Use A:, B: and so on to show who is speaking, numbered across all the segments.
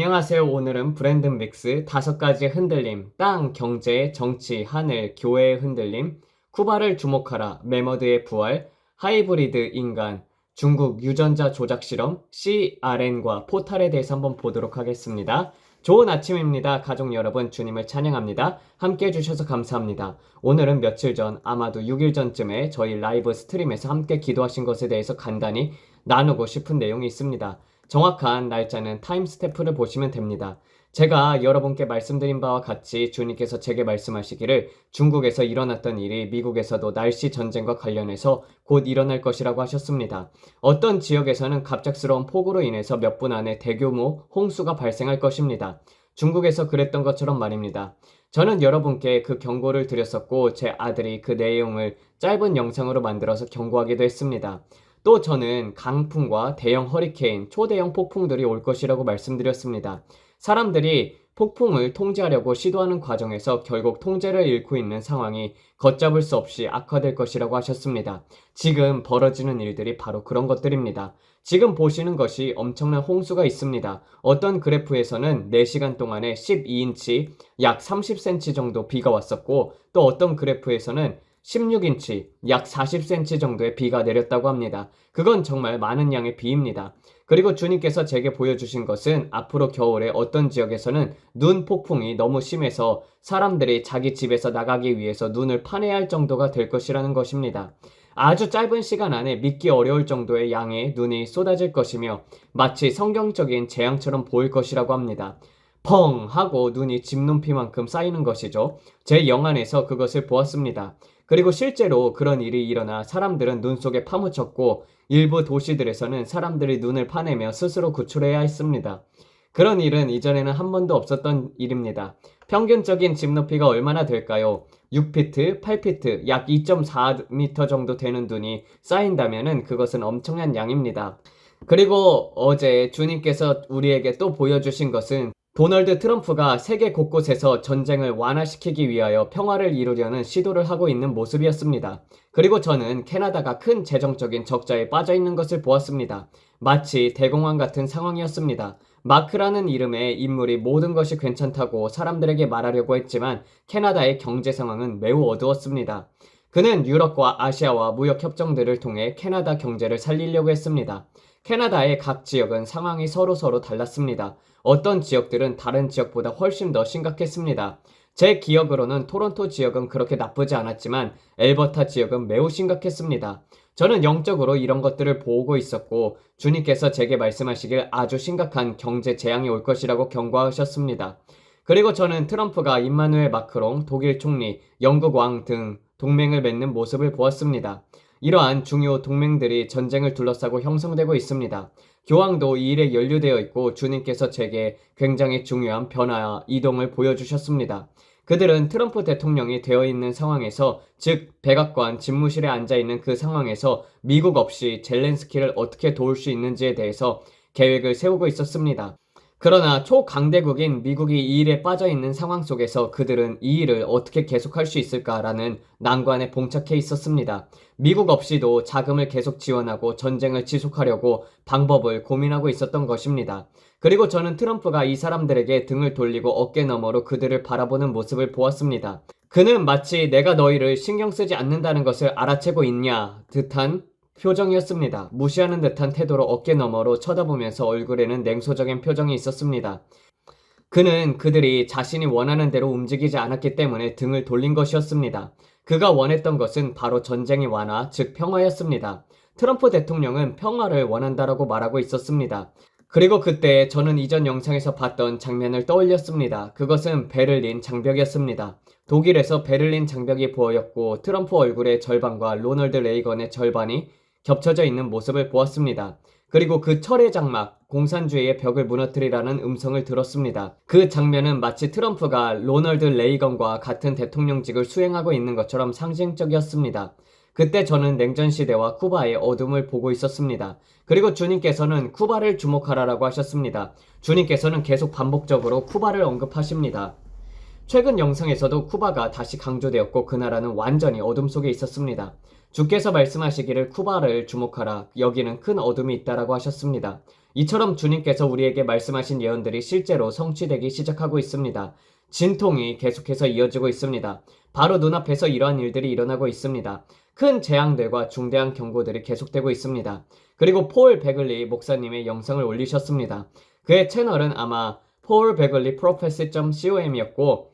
A: 안녕하세요. 오늘은 브랜드 믹스 5가지 흔들림, 땅, 경제, 정치, 하늘, 교회의 흔들림, 쿠바를 주목하라, 메머드의 부활, 하이브리드 인간, 중국 유전자 조작 실험, CRN과 포탈에 대해서 한번 보도록 하겠습니다. 좋은 아침입니다. 가족 여러분, 주님을 찬양합니다. 함께 해주셔서 감사합니다. 오늘은 며칠 전, 아마도 6일 전쯤에 저희 라이브 스트림에서 함께 기도하신 것에 대해서 간단히 나누고 싶은 내용이 있습니다. 정확한 날짜는 타임스태프를 보시면 됩니다. 제가 여러분께 말씀드린 바와 같이 주님께서 제게 말씀하시기를 중국에서 일어났던 일이 미국에서도 날씨 전쟁과 관련해서 곧 일어날 것이라고 하셨습니다. 어떤 지역에서는 갑작스러운 폭우로 인해서 몇 분 안에 대규모 홍수가 발생할 것입니다. 중국에서 그랬던 것처럼 말입니다. 저는 여러분께 그 경고를 드렸었고 제 아들이 그 내용을 짧은 영상으로 만들어서 경고하기도 했습니다. 또 저는 강풍과 대형 허리케인, 초대형 폭풍들이 올 것이라고 말씀드렸습니다. 사람들이 폭풍을 통제하려고 시도하는 과정에서 결국 통제를 잃고 있는 상황이 걷잡을 수 없이 악화될 것이라고 하셨습니다. 지금 벌어지는 일들이 바로 그런 것들입니다. 지금 보시는 것이 엄청난 홍수가 있습니다. 어떤 그래프에서는 4시간 동안에 12인치, 약 30cm 정도 비가 왔었고 또 어떤 그래프에서는 16인치, 약 40cm 정도의 비가 내렸다고 합니다. 그건 정말 많은 양의 비입니다. 그리고 주님께서 제게 보여주신 것은 앞으로 겨울에 어떤 지역에서는 눈 폭풍이 너무 심해서 사람들이 자기 집에서 나가기 위해서 눈을 파내야 할 정도가 될 것이라는 것입니다. 아주 짧은 시간 안에 믿기 어려울 정도의 양의 눈이 쏟아질 것이며 마치 성경적인 재앙처럼 보일 것이라고 합니다. 펑 하고 눈이 집높이만큼 쌓이는 것이죠. 제 영안에서 그것을 보았습니다. 그리고 실제로 그런 일이 일어나 사람들은 눈 속에 파묻혔고 일부 도시들에서는 사람들이 눈을 파내며 스스로 구출해야 했습니다. 그런 일은 이전에는 한 번도 없었던 일입니다. 평균적인 집 높이가 얼마나 될까요? 6피트, 8피트, 약 2.4m 정도 되는 눈이 쌓인다면 그것은 엄청난 양입니다. 그리고 어제 주님께서 우리에게 또 보여주신 것은 도널드 트럼프가 세계 곳곳에서 전쟁을 완화시키기 위하여 평화를 이루려는 시도를 하고 있는 모습이었습니다. 그리고 저는 캐나다가 큰 재정적인 적자에 빠져 있는 것을 보았습니다. 마치 대공황 같은 상황이었습니다. 마크라는 이름의 인물이 모든 것이 괜찮다고 사람들에게 말하려고 했지만 캐나다의 경제 상황은 매우 어두웠습니다. 그는 유럽과 아시아와 무역 협정들을 통해 캐나다 경제를 살리려고 했습니다. 캐나다의 각 지역은 상황이 서로 달랐습니다. 어떤 지역들은 다른 지역보다 훨씬 더 심각했습니다. 제 기억으로는 토론토 지역은 그렇게 나쁘지 않았지만 엘버타 지역은 매우 심각했습니다. 저는 영적으로 이런 것들을 보고 있었고 주님께서 제게 말씀하시길 아주 심각한 경제 재앙이 올 것이라고 경고하셨습니다. 그리고 저는 트럼프가 임마누엘 마크롱, 독일 총리, 영국 왕 등 동맹을 맺는 모습을 보았습니다. 이러한 중요 동맹들이 전쟁을 둘러싸고 형성되고 있습니다. 교황도 이 일에 연루되어 있고 주님께서 제게 굉장히 중요한 변화와 이동을 보여주셨습니다. 그들은 트럼프 대통령이 되어 있는 상황에서, 즉 백악관 집무실에 앉아있는 그 상황에서 미국 없이 젤렌스키를 어떻게 도울 수 있는지에 대해서 계획을 세우고 있었습니다. 그러나 초강대국인 미국이 이 일에 빠져있는 상황 속에서 그들은 이 일을 어떻게 계속할 수 있을까라는 난관에 봉착해 있었습니다. 미국 없이도 자금을 계속 지원하고 전쟁을 지속하려고 방법을 고민하고 있었던 것입니다. 그리고 저는 트럼프가 이 사람들에게 등을 돌리고 어깨 너머로 그들을 바라보는 모습을 보았습니다. 그는 마치 내가 너희를 신경 쓰지 않는다는 것을 알아채고 있냐 듯한 표정이었습니다. 무시하는 듯한 태도로 어깨 너머로 쳐다보면서 얼굴에는 냉소적인 표정이 있었습니다. 그는 그들이 자신이 원하는 대로 움직이지 않았기 때문에 등을 돌린 것이었습니다. 그가 원했던 것은 바로 전쟁의 완화, 즉 평화였습니다. 트럼프 대통령은 평화를 원한다라고 말하고 있었습니다. 그리고 그때 저는 이전 영상에서 봤던 장면을 떠올렸습니다. 그것은 베를린 장벽이었습니다. 독일에서 베를린 장벽이 보였고 트럼프 얼굴의 절반과 로널드 레이건의 절반이 겹쳐져 있는 모습을 보았습니다. 그리고 그 철의 장막, 공산주의의 벽을 무너뜨리라는 음성을 들었습니다. 그 장면은 마치 트럼프가 로널드 레이건과 같은 대통령직을 수행하고 있는 것처럼 상징적이었습니다. 그때 저는 냉전시대와 쿠바의 어둠을 보고 있었습니다. 그리고 주님께서는 쿠바를 주목하라라고 하셨습니다. 주님께서는 계속 반복적으로 쿠바를 언급하십니다. 최근 영상에서도 쿠바가 다시 강조되었고 그 나라는 완전히 어둠 속에 있었습니다. 주께서 말씀하시기를 쿠바를 주목하라. 여기는 큰 어둠이 있다라고 하셨습니다. 이처럼 주님께서 우리에게 말씀하신 예언들이 실제로 성취되기 시작하고 있습니다. 진통이 계속해서 이어지고 있습니다. 바로 눈앞에서 이러한 일들이 일어나고 있습니다. 큰 재앙들과 중대한 경고들이 계속되고 있습니다. 그리고 폴 베글리 목사님의 영상을 올리셨습니다. 그의 채널은 아마 폴 베글리 prophecy.com이었고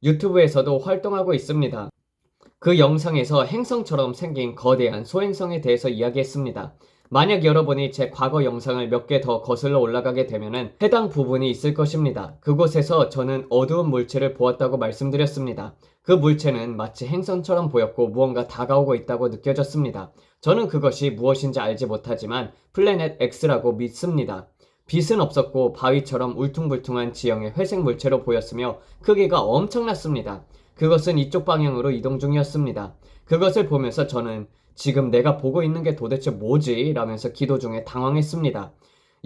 A: 유튜브에서도 활동하고 있습니다. 그 영상에서 행성처럼 생긴 거대한 소행성에 대해서 이야기했습니다. 만약 여러분이 제 과거 영상을 몇 개 더 거슬러 올라가게 되면은 해당 부분이 있을 것입니다. 그곳에서 저는 어두운 물체를 보았다고 말씀드렸습니다. 그 물체는 마치 행성처럼 보였고 무언가 다가오고 있다고 느껴졌습니다. 저는 그것이 무엇인지 알지 못하지만 플래닛 X라고 믿습니다. 빛은 없었고 바위처럼 울퉁불퉁한 지형의 회색 물체로 보였으며 크기가 엄청났습니다. 그것은 이쪽 방향으로 이동 중이었습니다. 그것을 보면서 저는 지금 내가 보고 있는 게 도대체 뭐지? 라면서 기도 중에 당황했습니다.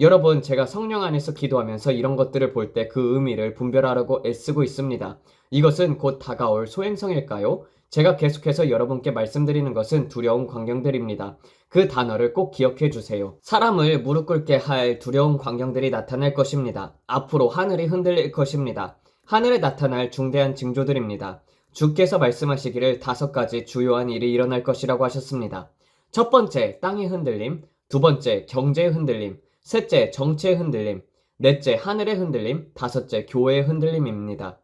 A: 여러분, 제가 성령 안에서 기도하면서 이런 것들을 볼 때 그 의미를 분별하려고 애쓰고 있습니다. 이것은 곧 다가올 소행성일까요? 제가 계속해서 여러분께 말씀드리는 것은 두려운 광경들입니다. 그 단어를 꼭 기억해 주세요. 사람을 무릎 꿇게 할 두려운 광경들이 나타날 것입니다. 앞으로 하늘이 흔들릴 것입니다. 하늘에 나타날 중대한 징조들입니다. 주께서 말씀하시기를 5가지 주요한 일이 일어날 것이라고 하셨습니다. 첫 번째, 땅의 흔들림. 두 번째, 경제의 흔들림. 셋째, 정치의 흔들림. 넷째, 하늘의 흔들림. 다섯째, 교회의 흔들림입니다.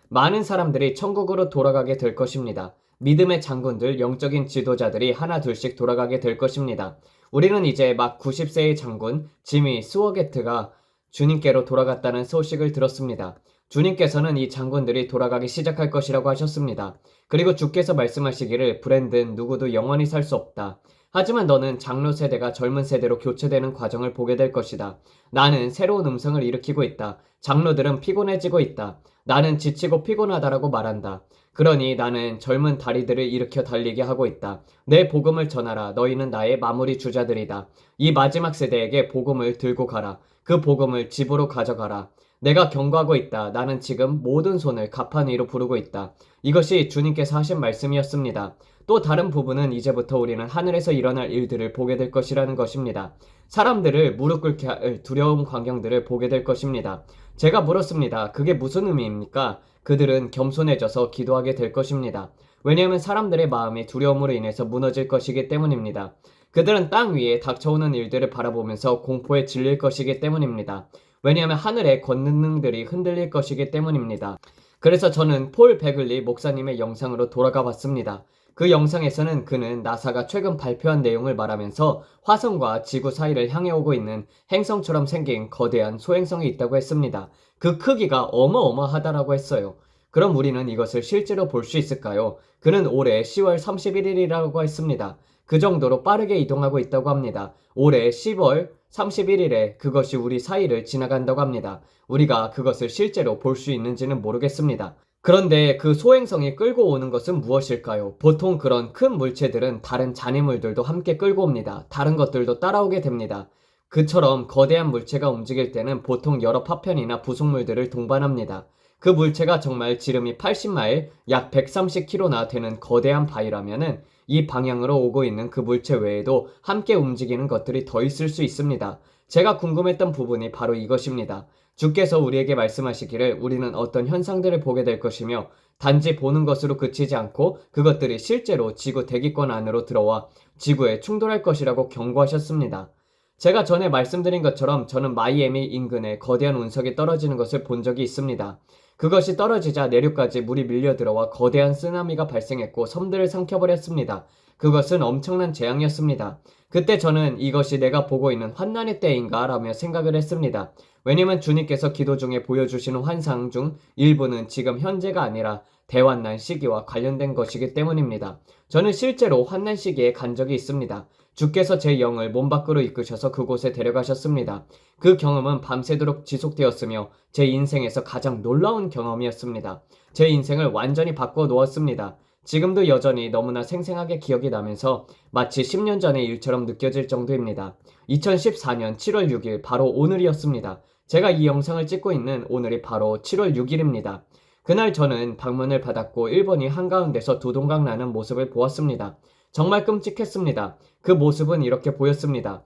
A: 많은 사람들이 천국으로 돌아가게 될 것입니다. 믿음의 장군들, 영적인 지도자들이 하나 둘씩 돌아가게 될 것입니다. 우리는 이제 막 90세의 장군 지미 스워게트가 주님께로 돌아갔다는 소식을 들었습니다. 주님께서는 이 장군들이 돌아가기 시작할 것이라고 하셨습니다. 그리고 주께서 말씀하시기를 브랜든 누구도 영원히 살 수 없다. 하지만 너는 장로 세대가 젊은 세대로 교체되는 과정을 보게 될 것이다. 나는 새로운 음성을 일으키고 있다. 장로들은 피곤해지고 있다. 나는 지치고 피곤하다라고 말한다. 그러니 나는 젊은 다리들을 일으켜 달리게 하고 있다. 내 복음을 전하라. 너희는 나의 마무리 주자들이다. 이 마지막 세대에게 복음을 들고 가라. 그 복음을 집으로 가져가라. 내가 경고하고 있다. 나는 지금 모든 손을 가판 위로 부르고 있다. 이것이 주님께서 하신 말씀이었습니다. 또 다른 부분은 이제부터 우리는 하늘에서 일어날 일들을 보게 될 것이라는 것입니다. 사람들을 무릎 꿇게 할 두려운 광경들을 보게 될 것입니다. 제가 물었습니다. 그게 무슨 의미입니까? 그들은 겸손해져서 기도하게 될 것입니다. 왜냐하면 사람들의 마음이 두려움으로 인해서 무너질 것이기 때문입니다. 그들은 땅 위에 닥쳐오는 일들을 바라보면서 공포에 질릴 것이기 때문입니다. 왜냐하면 하늘의 권능들이 흔들릴 것이기 때문입니다. 그래서 저는 폴 베글리 목사님의 영상으로 돌아가 봤습니다. 그 영상에서는 그는 나사가 최근 발표한 내용을 말하면서 화성과 지구 사이를 향해 오고 있는 행성처럼 생긴 거대한 소행성이 있다고 했습니다. 그 크기가 어마어마하다라고 했어요. 그럼 우리는 이것을 실제로 볼 수 있을까요? 그는 올해 10월 31일이라고 했습니다. 그 정도로 빠르게 이동하고 있다고 합니다. 올해 10월 31일에 그것이 우리 사이를 지나간다고 합니다. 우리가 그것을 실제로 볼 수 있는지는 모르겠습니다. 그런데 그 소행성이 끌고 오는 것은 무엇일까요? 보통 그런 큰 물체들은 다른 잔해물들도 함께 끌고 옵니다. 다른 것들도 따라오게 됩니다. 그처럼 거대한 물체가 움직일 때는 보통 여러 파편이나 부속물들을 동반합니다. 그 물체가 정말 지름이 80마일, 약 130km나 되는 거대한 바위라면은 이 방향으로 오고 있는 그 물체 외에도 함께 움직이는 것들이 더 있을 수 있습니다. 제가 궁금했던 부분이 바로 이것입니다. 주께서 우리에게 말씀하시기를 우리는 어떤 현상들을 보게 될 것이며 단지 보는 것으로 그치지 않고 그것들이 실제로 지구 대기권 안으로 들어와 지구에 충돌할 것이라고 경고하셨습니다. 제가 전에 말씀드린 것처럼 저는 마이애미 인근에 거대한 운석이 떨어지는 것을 본 적이 있습니다. 그것이 떨어지자 내륙까지 물이 밀려들어와 거대한 쓰나미가 발생했고 섬들을 삼켜버렸습니다. 그것은 엄청난 재앙이었습니다. 그때 저는 이것이 내가 보고 있는 환난의 때인가 라며 생각을 했습니다. 왜냐면 주님께서 기도 중에 보여주시는 환상 중 일부는 지금 현재가 아니라 대환난 시기와 관련된 것이기 때문입니다. 저는 실제로 환난 시기에 간 적이 있습니다. 주께서 제 영을 몸 밖으로 이끄셔서 그곳에 데려가셨습니다. 그 경험은 밤새도록 지속되었으며 제 인생에서 가장 놀라운 경험이었습니다. 제 인생을 완전히 바꿔 놓았습니다. 지금도 여전히 너무나 생생하게 기억이 나면서 마치 10년 전의 일처럼 느껴질 정도입니다. 2014년 7월 6일 바로 오늘이었습니다. 제가 이 영상을 찍고 있는 오늘이 바로 7월 6일입니다. 그날 저는 방문을 받았고 일본이 한가운데서 두동강 나는 모습을 보았습니다. 정말 끔찍했습니다. 그 모습은 이렇게 보였습니다.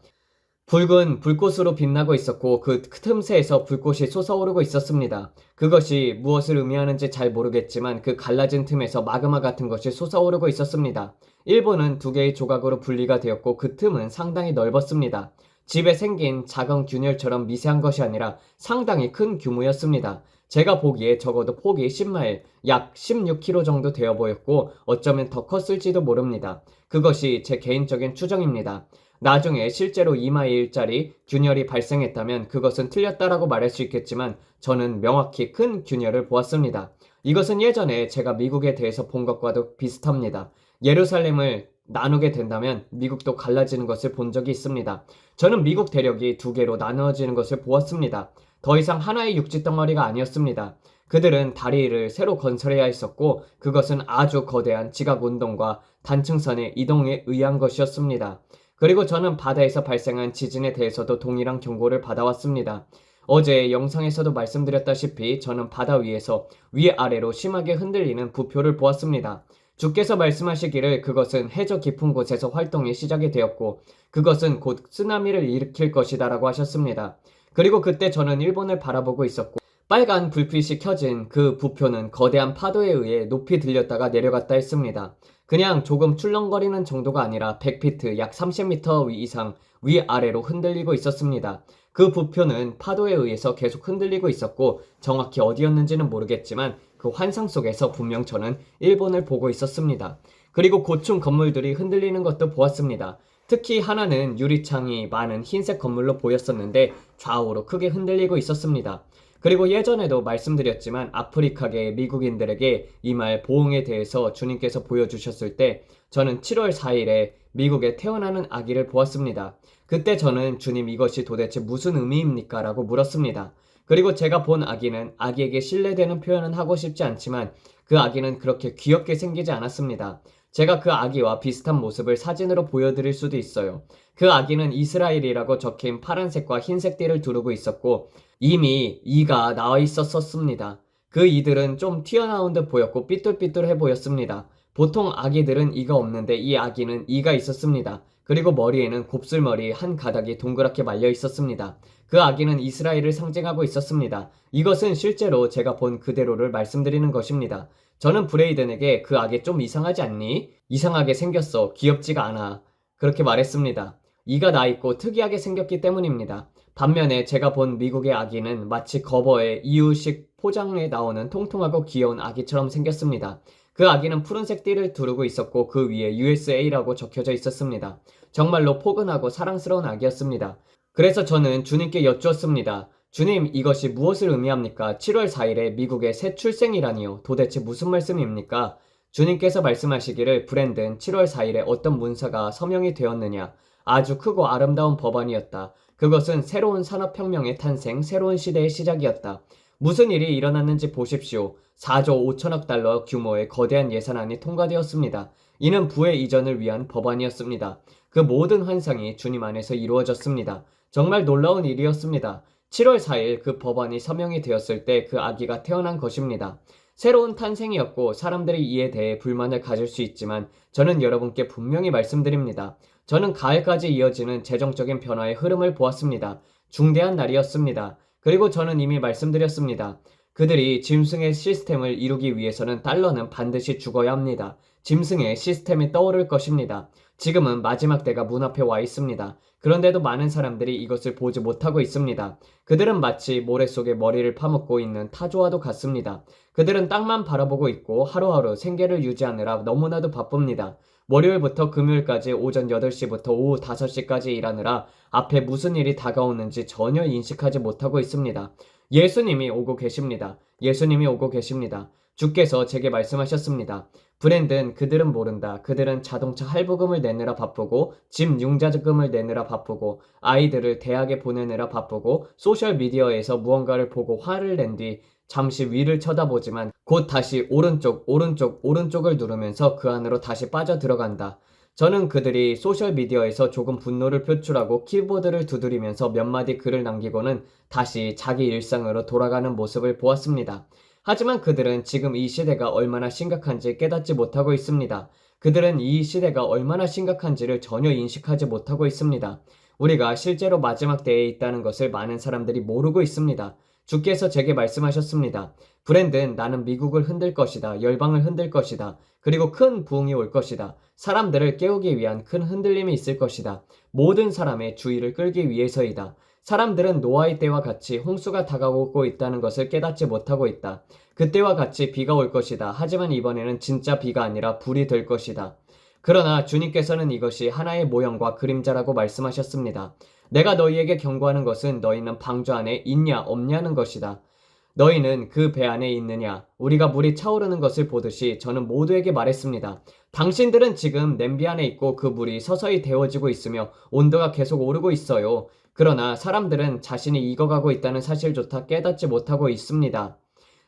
A: 붉은 불꽃으로 빛나고 있었고 그 틈새에서 불꽃이 솟아오르고 있었습니다. 그것이 무엇을 의미하는지 잘 모르겠지만 그 갈라진 틈에서 마그마 같은 것이 솟아오르고 있었습니다. 일본은 두 개의 조각으로 분리가 되었고 그 틈은 상당히 넓었습니다. 집에 생긴 작은 균열처럼 미세한 것이 아니라 상당히 큰 규모였습니다. 제가 보기에 적어도 폭이 10마일, 약 16km 정도 되어 보였고 어쩌면 더 컸을지도 모릅니다. 그것이 제 개인적인 추정입니다. 나중에 실제로 2마일짜리 균열이 발생했다면 그것은 틀렸다라고 말할 수 있겠지만 저는 명확히 큰 균열을 보았습니다. 이것은 예전에 제가 미국에 대해서 본 것과도 비슷합니다. 예루살렘을 나누게 된다면 미국도 갈라지는 것을 본 적이 있습니다. 저는 미국 대륙이 두 개로 나누어지는 것을 보았습니다. 더 이상 하나의 육지 덩어리가 아니었습니다. 그들은 다리를 새로 건설해야 했었고 그것은 아주 거대한 지각운동과 단층선의 이동에 의한 것이었습니다. 그리고 저는 바다에서 발생한 지진에 대해서도 동일한 경고를 받아왔습니다. 어제 영상에서도 말씀드렸다시피 저는 바다 위에서 위아래로 심하게 흔들리는 부표를 보았습니다. 주께서 말씀하시기를 그것은 해저 깊은 곳에서 활동이 시작이 되었고 그것은 곧 쓰나미를 일으킬 것이다 라고 하셨습니다. 그리고 그때 저는 일본을 바라보고 있었고 빨간 불빛이 켜진 그 부표는 거대한 파도에 의해 높이 들렸다가 내려갔다 했습니다. 그냥 조금 출렁거리는 정도가 아니라 100피트 약 30m 이상 위아래로 흔들리고 있었습니다. 그 부표는 파도에 의해서 계속 흔들리고 있었고 정확히 어디였는지는 모르겠지만 그 환상 속에서 분명 저는 일본을 보고 있었습니다. 그리고 고층 건물들이 흔들리는 것도 보았습니다. 특히 하나는 유리창이 많은 흰색 건물로 보였었는데 좌우로 크게 흔들리고 있었습니다. 그리고 예전에도 말씀드렸지만 아프리카계 미국인들에게 이 말 보응에 대해서 주님께서 보여주셨을 때 저는 7월 4일에 미국에 태어나는 아기를 보았습니다. 그때 저는 주님 이것이 도대체 무슨 의미입니까? 라고 물었습니다. 그리고 제가 본 아기는 아기에게 신뢰되는 표현은 하고 싶지 않지만 그 아기는 그렇게 귀엽게 생기지 않았습니다. 제가 그 아기와 비슷한 모습을 사진으로 보여드릴 수도 있어요. 그 아기는 이스라엘이라고 적힌 파란색과 흰색 띠를 두르고 있었고 이미 이가 나와 있었습니다. 그 이들은 좀 튀어나온 듯 보였고 삐뚤삐뚤해 보였습니다. 보통 아기들은 이가 없는데 이 아기는 이가 있었습니다. 그리고 머리에는 곱슬머리 한 가닥이 동그랗게 말려 있었습니다. 그 아기는 이스라엘을 상징하고 있었습니다. 이것은 실제로 제가 본 그대로를 말씀드리는 것입니다. 저는 브레이든에게 그 아기 좀 이상하지 않니? 이상하게 생겼어. 귀엽지가 않아. 그렇게 말했습니다. 이가 나 있고 특이하게 생겼기 때문입니다. 반면에 제가 본 미국의 아기는 마치 거버의 이유식 포장에 나오는 통통하고 귀여운 아기처럼 생겼습니다. 그 아기는 푸른색 띠를 두르고 있었고 그 위에 USA라고 적혀져 있었습니다. 정말로 포근하고 사랑스러운 아기였습니다. 그래서 저는 주님께 여쭈었습니다. 주님, 이것이 무엇을 의미합니까? 7월 4일에 미국의 새 출생이라니요. 도대체 무슨 말씀입니까? 주님께서 말씀하시기를 브랜든 7월 4일에 어떤 문사가 서명이 되었느냐. 아주 크고 아름다운 법안이었다. 그것은 새로운 산업혁명의 탄생, 새로운 시대의 시작이었다. 무슨 일이 일어났는지 보십시오. 4조 5천억 달러 규모의 거대한 예산안이 통과되었습니다. 이는 부의 이전을 위한 법안이었습니다. 그 모든 환상이 주님 안에서 이루어졌습니다. 정말 놀라운 일이었습니다. 7월 4일 그 법안이 서명이 되었을 때 그 아기가 태어난 것입니다. 새로운 탄생이었고 사람들이 이에 대해 불만을 가질 수 있지만 저는 여러분께 분명히 말씀드립니다. 저는 가을까지 이어지는 재정적인 변화의 흐름을 보았습니다. 중대한 날이었습니다. 그리고 저는 이미 말씀드렸습니다. 그들이 짐승의 시스템을 이루기 위해서는 달러는 반드시 죽어야 합니다. 짐승의 시스템이 떠오를 것입니다. 지금은 마지막 때가 문 앞에 와 있습니다. 그런데도 많은 사람들이 이것을 보지 못하고 있습니다. 그들은 마치 모래 속에 머리를 파묻고 있는 타조와도 같습니다. 그들은 땅만 바라보고 있고 하루하루 생계를 유지하느라 너무나도 바쁩니다. 월요일부터 금요일까지 오전 8시부터 오후 5시까지 일하느라 앞에 무슨 일이 다가오는지 전혀 인식하지 못하고 있습니다. 예수님이 오고 계십니다. 예수님이 오고 계십니다. 주께서 제게 말씀하셨습니다. 브랜든, 그들은 모른다. 그들은 자동차 할부금을 내느라 바쁘고 집 융자금을 내느라 바쁘고 아이들을 대학에 보내느라 바쁘고 소셜미디어에서 무언가를 보고 화를 낸 뒤 잠시 위를 쳐다보지만 곧 다시 오른쪽을 누르면서 그 안으로 다시 빠져들어간다. 저는 그들이 소셜미디어에서 조금 분노를 표출하고 키보드를 두드리면서 몇 마디 글을 남기고는 다시 자기 일상으로 돌아가는 모습을 보았습니다. 하지만 그들은 지금 이 시대가 얼마나 심각한지 깨닫지 못하고 있습니다. 그들은 이 시대가 얼마나 심각한지를 전혀 인식하지 못하고 있습니다. 우리가 실제로 마지막 때에 있다는 것을 많은 사람들이 모르고 있습니다. 주께서 제게 말씀하셨습니다. 브랜든, 나는 미국을 흔들 것이다. 열방을 흔들 것이다. 그리고 큰 부흥이 올 것이다. 사람들을 깨우기 위한 큰 흔들림이 있을 것이다. 모든 사람의 주의를 끌기 위해서이다. 사람들은 노아의 때와 같이 홍수가 다가오고 있다는 것을 깨닫지 못하고 있다. 그때와 같이 비가 올 것이다. 하지만 이번에는 진짜 비가 아니라 불이 될 것이다. 그러나 주님께서는 이것이 하나의 모형과 그림자라고 말씀하셨습니다. 내가 너희에게 경고하는 것은 너희는 방주 안에 있냐 없냐는 것이다. 너희는 그 배 안에 있느냐? 우리가 물이 차오르는 것을 보듯이 저는 모두에게 말했습니다. 당신들은 지금 냄비 안에 있고 그 물이 서서히 데워지고 있으며 온도가 계속 오르고 있어요. 그러나 사람들은 자신이 익어가고 있다는 사실조차 깨닫지 못하고 있습니다.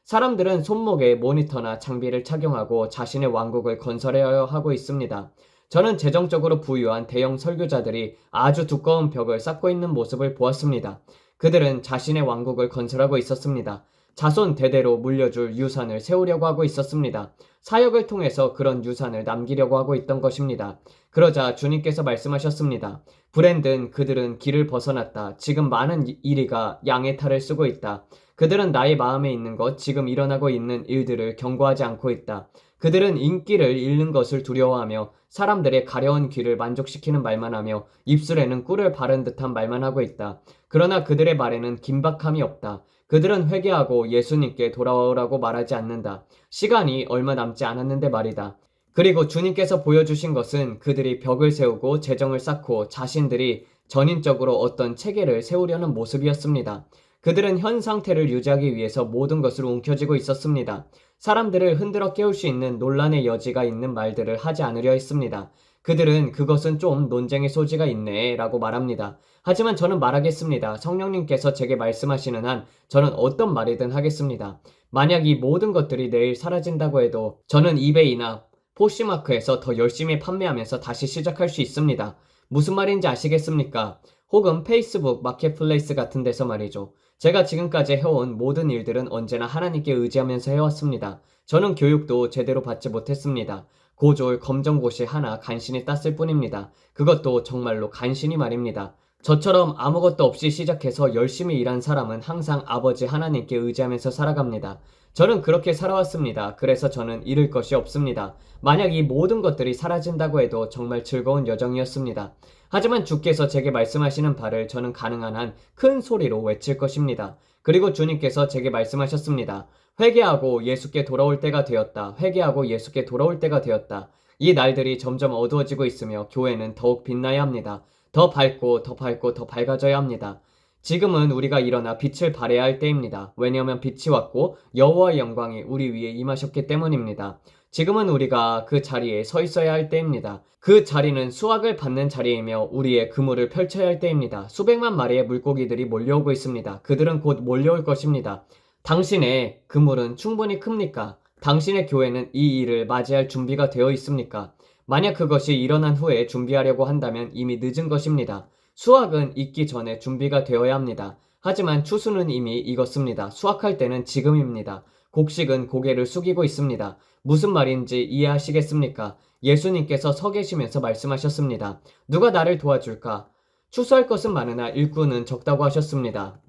A: 사람들은 손목에 모니터나 장비를 착용하고 자신의 왕국을 건설해야 하고 있습니다. 저는 재정적으로 부유한 대형 설교자들이 아주 두꺼운 벽을 쌓고 있는 모습을 보았습니다. 그들은 자신의 왕국을 건설하고 있었습니다. 자손 대대로 물려줄 유산을 세우려고 하고 있었습니다. 사역을 통해서 그런 유산을 남기려고 하고 있던 것입니다. 그러자 주님께서 말씀하셨습니다. 브랜든, 그들은 길을 벗어났다. 지금 많은 이리가 양의 탈을 쓰고 있다. 그들은 나의 마음에 있는 것, 지금 일어나고 있는 일들을 경고하지 않고 있다. 그들은 인기를 잃는 것을 두려워하며 사람들의 가려운 귀를 만족시키는 말만 하며 입술에는 꿀을 바른 듯한 말만 하고 있다. 그러나 그들의 말에는 긴박함이 없다. 그들은 회개하고 예수님께 돌아오라고 말하지 않는다. 시간이 얼마 남지 않았는데 말이다. 그리고 주님께서 보여주신 것은 그들이 벽을 세우고 재정을 쌓고 자신들이 전인적으로 어떤 체계를 세우려는 모습이었습니다. 그들은 현 상태를 유지하기 위해서 모든 것을 움켜쥐고 있었습니다. 사람들을 흔들어 깨울 수 있는 논란의 여지가 있는 말들을 하지 않으려 했습니다. 그들은 그것은 좀 논쟁의 소지가 있네 라고 말합니다. 하지만 저는 말하겠습니다. 성령님께서 제게 말씀하시는 한 저는 어떤 말이든 하겠습니다. 만약 이 모든 것들이 내일 사라진다고 해도 저는 이베이나 포시마크에서 더 열심히 판매하면서 다시 시작할 수 있습니다. 무슨 말인지 아시겠습니까? 혹은 페이스북 마켓플레이스 같은 데서 말이죠. 제가 지금까지 해온 모든 일들은 언제나 하나님께 의지하면서 해왔습니다. 저는 교육도 제대로 받지 못했습니다. 고졸 검정고시 하나 간신히 땄을 뿐입니다. 그것도 정말로 간신히 말입니다. 저처럼 아무것도 없이 시작해서 열심히 일한 사람은 항상 아버지 하나님께 의지하면서 살아갑니다. 저는 그렇게 살아왔습니다. 그래서 저는 잃을 것이 없습니다. 만약 이 모든 것들이 사라진다고 해도 정말 즐거운 여정이었습니다. 하지만 주께서 제게 말씀하시는 바를 저는 가능한 한 큰 소리로 외칠 것입니다. 그리고 주님께서 제게 말씀하셨습니다. 회개하고 예수께 돌아올 때가 되었다. 회개하고 예수께 돌아올 때가 되었다. 이 날들이 점점 어두워지고 있으며 교회는 더욱 빛나야 합니다. 더 밝고 더 밝고 더 밝아져야 합니다. 지금은 우리가 일어나 빛을 발해야 할 때입니다. 왜냐하면 빛이 왔고 여호와의 영광이 우리 위에 임하셨기 때문입니다. 지금은 우리가 그 자리에 서 있어야 할 때입니다. 그 자리는 수확을 받는 자리이며 우리의 그물을 펼쳐야 할 때입니다. 수백만 마리의 물고기들이 몰려오고 있습니다. 그들은 곧 몰려올 것입니다. 당신의 그물은 충분히 큽니까? 당신의 교회는 이 일을 맞이할 준비가 되어 있습니까? 만약 그것이 일어난 후에 준비하려고 한다면 이미 늦은 것입니다. 수확은 익기 전에 준비가 되어야 합니다. 하지만 추수는 이미 익었습니다. 수확할 때는 지금입니다. 곡식은 고개를 숙이고 있습니다. 무슨 말인지 이해하시겠습니까? 예수님께서 서 계시면서 말씀하셨습니다. 누가 나를 도와줄까? 추수할 것은 많으나 일꾼은 적다고 하셨습니다.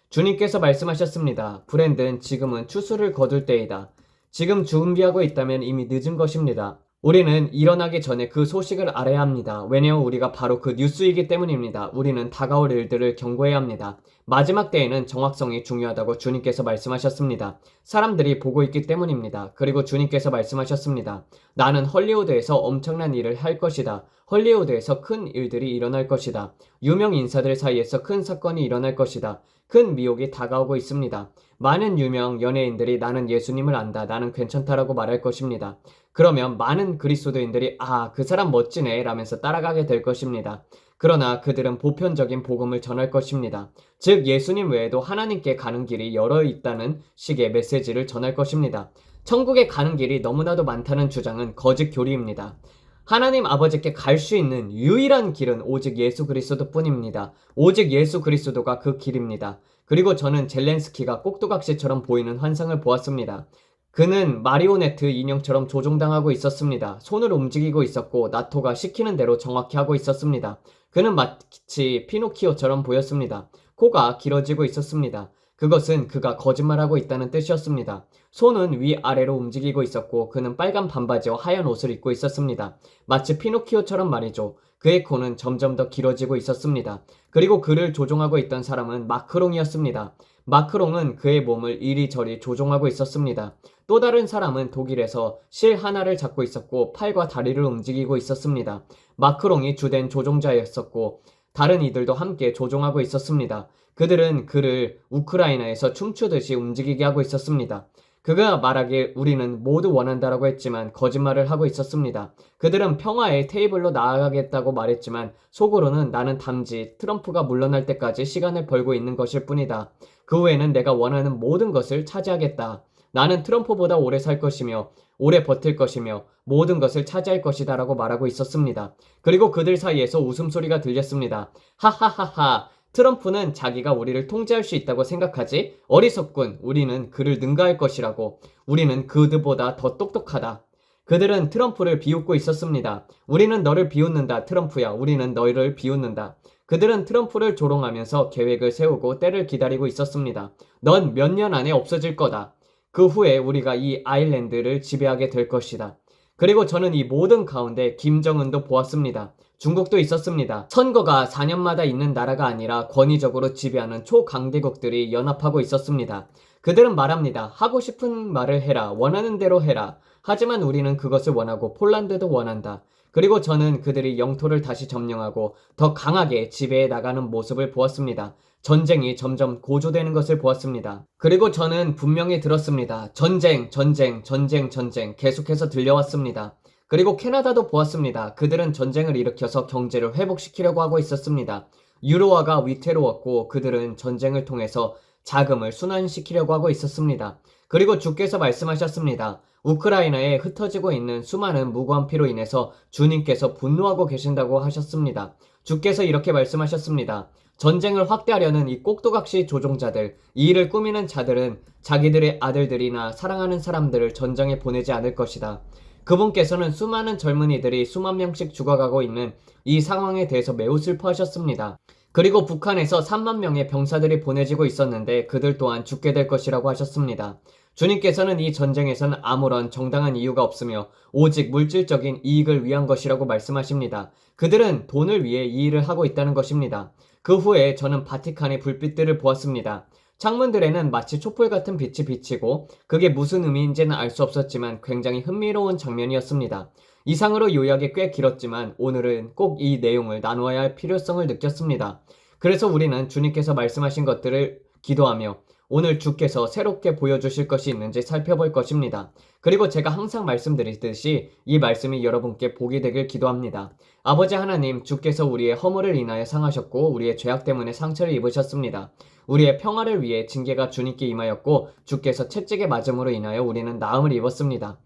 A: 주님께서 말씀하셨습니다. 브랜든, 지금은 추수를 거둘 때이다. 지금 준비하고 있다면 이미 늦은 것입니다. 우리는 일어나기 전에 그 소식을 알아야 합니다. 왜냐하면 우리가 바로 그 뉴스이기 때문입니다. 우리는 다가올 일들을 경고해야 합니다. 마지막 때에는 정확성이 중요하다고 주님께서 말씀하셨습니다. 사람들이 보고 있기 때문입니다. 그리고 주님께서 말씀하셨습니다. 나는 헐리우드에서 엄청난 일을 할 것이다. 헐리우드에서 큰 일들이 일어날 것이다. 유명 인사들 사이에서 큰 사건이 일어날 것이다. 큰 미혹이 다가오고 있습니다. 많은 유명 연예인들이 나는 예수님을 안다. 나는 괜찮다라고 말할 것입니다. 그러면 많은 그리스도인들이 그 사람 멋지네 라면서 따라가게 될 것입니다. 그러나 그들은 보편적인 복음을 전할 것입니다. 즉 예수님 외에도 하나님께 가는 길이 여러 있다는 식의 메시지를 전할 것입니다. 천국에 가는 길이 너무나도 많다는 주장은 거짓 교리입니다. 하나님 아버지께 갈 수 있는 유일한 길은 오직 예수 그리스도 뿐입니다. 오직 예수 그리스도가 그 길입니다. 그리고 저는 젤렌스키가 꼭두각시처럼 보이는 환상을 보았습니다. 그는 마리오네트 인형처럼 조종당하고 있었습니다. 손을 움직이고 있었고 나토가 시키는 대로 정확히 하고 있었습니다. 그는 마치 피노키오처럼 보였습니다. 코가 길어지고 있었습니다. 그것은 그가 거짓말하고 있다는 뜻이었습니다. 손은 위아래로 움직이고 있었고 그는 빨간 반바지와 하얀 옷을 입고 있었습니다. 마치 피노키오처럼 말이죠. 그의 코는 점점 더 길어지고 있었습니다. 그리고 그를 조종하고 있던 사람은 마크롱이었습니다. 마크롱은 그의 몸을 이리저리 조종하고 있었습니다. 또 다른 사람은 독일에서 실 하나를 잡고 있었고 팔과 다리를 움직이고 있었습니다. 마크롱이 주된 조종자였었고 다른 이들도 함께 조종하고 있었습니다. 그들은 그를 우크라이나에서 춤추듯이 움직이게 하고 있었습니다. 그가 말하길 우리는 모두 원한다라고 했지만 거짓말을 하고 있었습니다. 그들은 평화의 테이블로 나아가겠다고 말했지만 속으로는 나는 단지 트럼프가 물러날 때까지 시간을 벌고 있는 것일 뿐이다. 그 후에는 내가 원하는 모든 것을 차지하겠다. 나는 트럼프보다 오래 살 것이며 오래 버틸 것이며 모든 것을 차지할 것이다 라고 말하고 있었습니다. 그리고 그들 사이에서 웃음소리가 들렸습니다. 하하하하. 트럼프는 자기가 우리를 통제할 수 있다고 생각하지? 어리석군. 우리는 그를 능가할 것이라고. 우리는 그들보다 더 똑똑하다. 그들은 트럼프를 비웃고 있었습니다. 우리는 너를 비웃는다, 트럼프야. 우리는 너희를 비웃는다. 그들은 트럼프를 조롱하면서 계획을 세우고 때를 기다리고 있었습니다. 넌 몇 년 안에 없어질 거다. 그 후에 우리가 이 아일랜드를 지배하게 될 것이다. 그리고 저는 이 모든 가운데 김정은도 보았습니다. 중국도 있었습니다. 선거가 4년마다 있는 나라가 아니라 권위적으로 지배하는 초강대국들이 연합하고 있었습니다. 그들은 말합니다. 하고 싶은 말을 해라. 원하는 대로 해라. 하지만 우리는 그것을 원하고 폴란드도 원한다. 그리고 저는 그들이 영토를 다시 점령하고 더 강하게 지배해 나가는 모습을 보았습니다. 전쟁이 점점 고조되는 것을 보았습니다. 그리고 저는 분명히 들었습니다. 전쟁, 전쟁, 전쟁, 전쟁 계속해서 들려왔습니다. 그리고 캐나다도 보았습니다. 그들은 전쟁을 일으켜서 경제를 회복시키려고 하고 있었습니다. 유로화가 위태로웠고 그들은 전쟁을 통해서 자금을 순환시키려고 하고 있었습니다. 그리고 주께서 말씀하셨습니다. 우크라이나에 흩어지고 있는 수많은 무고한 피로 인해서 주님께서 분노하고 계신다고 하셨습니다. 주께서 이렇게 말씀하셨습니다. 전쟁을 확대하려는 이 꼭두각시 조종자들, 이 일을 꾸미는 자들은 자기들의 아들들이나 사랑하는 사람들을 전장에 보내지 않을 것이다. 그분께서는 수많은 젊은이들이 수만 명씩 죽어가고 있는 이 상황에 대해서 매우 슬퍼하셨습니다. 그리고 북한에서 3만 명의 병사들이 보내지고 있었는데 그들 또한 죽게 될 것이라고 하셨습니다. 주님께서는 이 전쟁에서는 아무런 정당한 이유가 없으며 오직 물질적인 이익을 위한 것이라고 말씀하십니다. 그들은 돈을 위해 이 일을 하고 있다는 것입니다. 그 후에 저는 바티칸의 불빛들을 보았습니다. 창문들에는 마치 촛불 같은 빛이 비치고 그게 무슨 의미인지는 알 수 없었지만 굉장히 흥미로운 장면이었습니다. 이상으로 요약이 꽤 길었지만 오늘은 꼭 이 내용을 나누어야 할 필요성을 느꼈습니다. 그래서 우리는 주님께서 말씀하신 것들을 기도하며 오늘 주께서 새롭게 보여주실 것이 있는지 살펴볼 것입니다. 그리고 제가 항상 말씀드리듯이 이 말씀이 여러분께 복이 되길 기도합니다. 아버지 하나님, 주께서 우리의 허물을 인하여 상하셨고 우리의 죄악 때문에 상처를 입으셨습니다. 우리의 평화를 위해 징계가 주님께 임하였고 주께서 채찍에 맞음으로 인하여 우리는 나음을 입었습니다.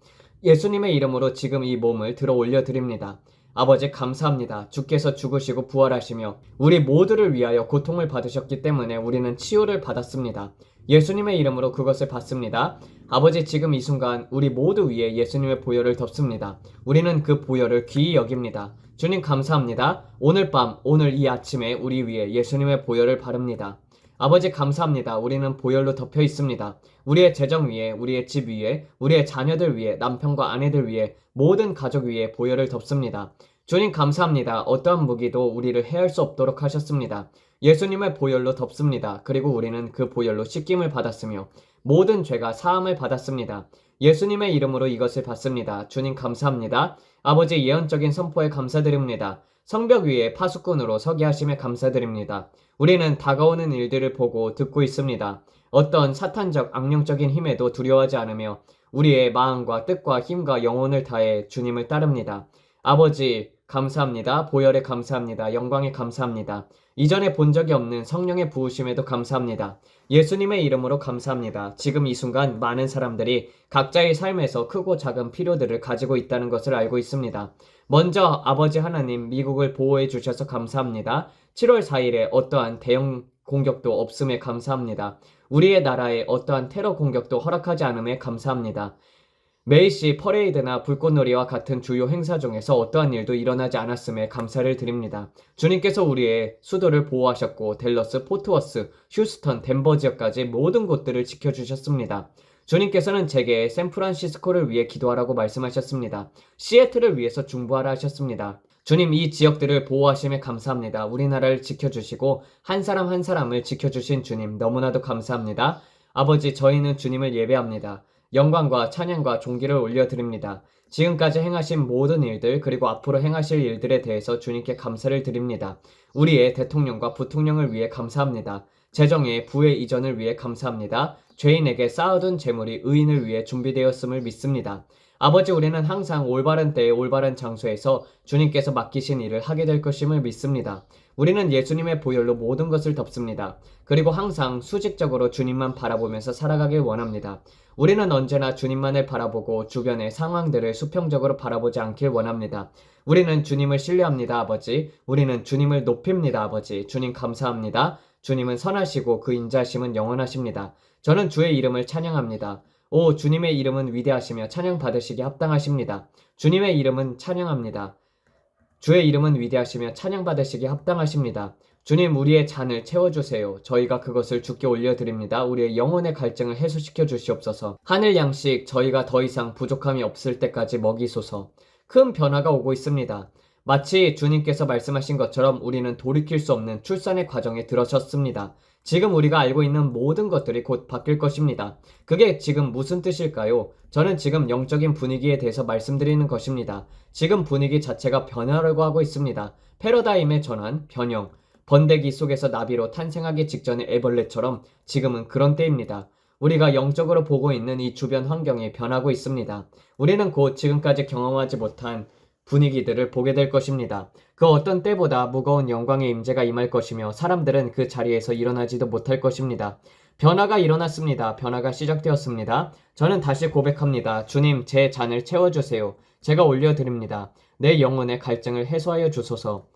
A: 예수님의 이름으로 지금 이 몸을 들어 올려드립니다. 아버지 감사합니다. 주께서 죽으시고 부활하시며 우리 모두를 위하여 고통을 받으셨기 때문에 우리는 치유를 받았습니다. 예수님의 이름으로 그것을 받습니다. 아버지 지금 이 순간 우리 모두 위에 예수님의 보혈을 덮습니다. 우리는 그 보혈을 귀히 여깁니다. 주님 감사합니다. 오늘 밤, 오늘 이 아침에 우리 위에 예수님의 보혈을 바릅니다. 아버지 감사합니다. 우리는 보혈로 덮여 있습니다. 우리의 재정 위에, 우리의 집 위에, 우리의 자녀들 위에, 남편과 아내들 위에, 모든 가족 위에 보혈을 덮습니다. 주님 감사합니다. 어떠한 무기도 우리를 해할 수 없도록 하셨습니다. 예수님의 보혈로 덮습니다. 그리고 우리는 그 보혈로 씻김을 받았으며 모든 죄가 사함을 받았습니다. 예수님의 이름으로 이것을 받습니다. 주님 감사합니다. 아버지 예언적인 선포에 감사드립니다. 성벽 위에 파수꾼으로 서게 하심에 감사드립니다. 우리는 다가오는 일들을 보고 듣고 있습니다. 어떤 사탄적 악령적인 힘에도 두려워하지 않으며 우리의 마음과 뜻과 힘과 영혼을 다해 주님을 따릅니다. 아버지 감사합니다. 보혈에 감사합니다. 영광에 감사합니다. 이전에 본 적이 없는 성령의 부으심에도 감사합니다. 예수님의 이름으로 감사합니다. 지금 이 순간 많은 사람들이 각자의 삶에서 크고 작은 필요들을 가지고 있다는 것을 알고 있습니다. 먼저 아버지 하나님 미국을 보호해 주셔서 감사합니다. 7월 4일에 어떠한 대형 공격도 없음에 감사합니다. 우리의 나라에 어떠한 테러 공격도 허락하지 않음에 감사합니다. 메이시 퍼레이드나 불꽃놀이와 같은 주요 행사 중에서 어떠한 일도 일어나지 않았음에 감사를 드립니다. 주님께서 우리의 수도를 보호하셨고 댈러스, 포트워스, 휴스턴, 덴버 지역까지 모든 곳들을 지켜주셨습니다. 주님께서는 제게 샌프란시스코를 위해 기도하라고 말씀하셨습니다. 시애틀을 위해서 중보하라 하셨습니다. 주님, 이 지역들을 보호하심에 감사합니다. 우리나라를 지켜주시고 한 사람 한 사람을 지켜주신 주님 너무나도 감사합니다. 아버지, 저희는 주님을 예배합니다. 영광과 찬양과 존귀를 올려드립니다. 지금까지 행하신 모든 일들 그리고 앞으로 행하실 일들에 대해서 주님께 감사를 드립니다. 우리의 대통령과 부통령을 위해 감사합니다. 재정의 부의 이전을 위해 감사합니다. 죄인에게 쌓아둔 재물이 의인을 위해 준비되었음을 믿습니다. 아버지, 우리는 항상 올바른 때에 올바른 장소에서 주님께서 맡기신 일을 하게 될 것임을 믿습니다. 우리는 예수님의 보혈로 모든 것을 덮습니다. 그리고 항상 수직적으로 주님만 바라보면서 살아가길 원합니다. 우리는 언제나 주님만을 바라보고 주변의 상황들을 수평적으로 바라보지 않길 원합니다. 우리는 주님을 신뢰합니다, 아버지. 우리는 주님을 높입니다, 아버지. 주님 감사합니다. 주님은 선하시고 그 인자하심은 영원하십니다. 저는 주의 이름을 찬양합니다. 오, 주님의 이름은 위대하시며 찬양 받으시기 합당하십니다. 주님의 이름은 찬양합니다. 주의 이름은 위대하시며 찬양 받으시기 합당하십니다. 주님, 우리의 잔을 채워주세요. 저희가 그것을 주께 올려드립니다. 우리의 영혼의 갈증을 해소시켜 주시옵소서. 하늘 양식 저희가 더 이상 부족함이 없을 때까지 먹이소서. 큰 변화가 오고 있습니다. 마치 주님께서 말씀하신 것처럼 우리는 돌이킬 수 없는 출산의 과정에 들어섰습니다. 지금 우리가 알고 있는 모든 것들이 곧 바뀔 것입니다. 그게 지금 무슨 뜻일까요? 저는 지금 영적인 분위기에 대해서 말씀드리는 것입니다. 지금 분위기 자체가 변화라고 하고 있습니다. 패러다임의 전환, 변형, 번데기 속에서 나비로 탄생하기 직전의 애벌레처럼 지금은 그런 때입니다. 우리가 영적으로 보고 있는 이 주변 환경이 변하고 있습니다. 우리는 곧 지금까지 경험하지 못한 분위기들을 보게 될 것입니다. 그 어떤 때보다 무거운 영광의 임재가 임할 것이며 사람들은 그 자리에서 일어나지도 못할 것입니다. 변화가 일어났습니다. 변화가 시작되었습니다. 저는 다시 고백합니다. 주님, 제 잔을 채워주세요. 제가 올려드립니다. 내 영혼의 갈증을 해소하여 주소서.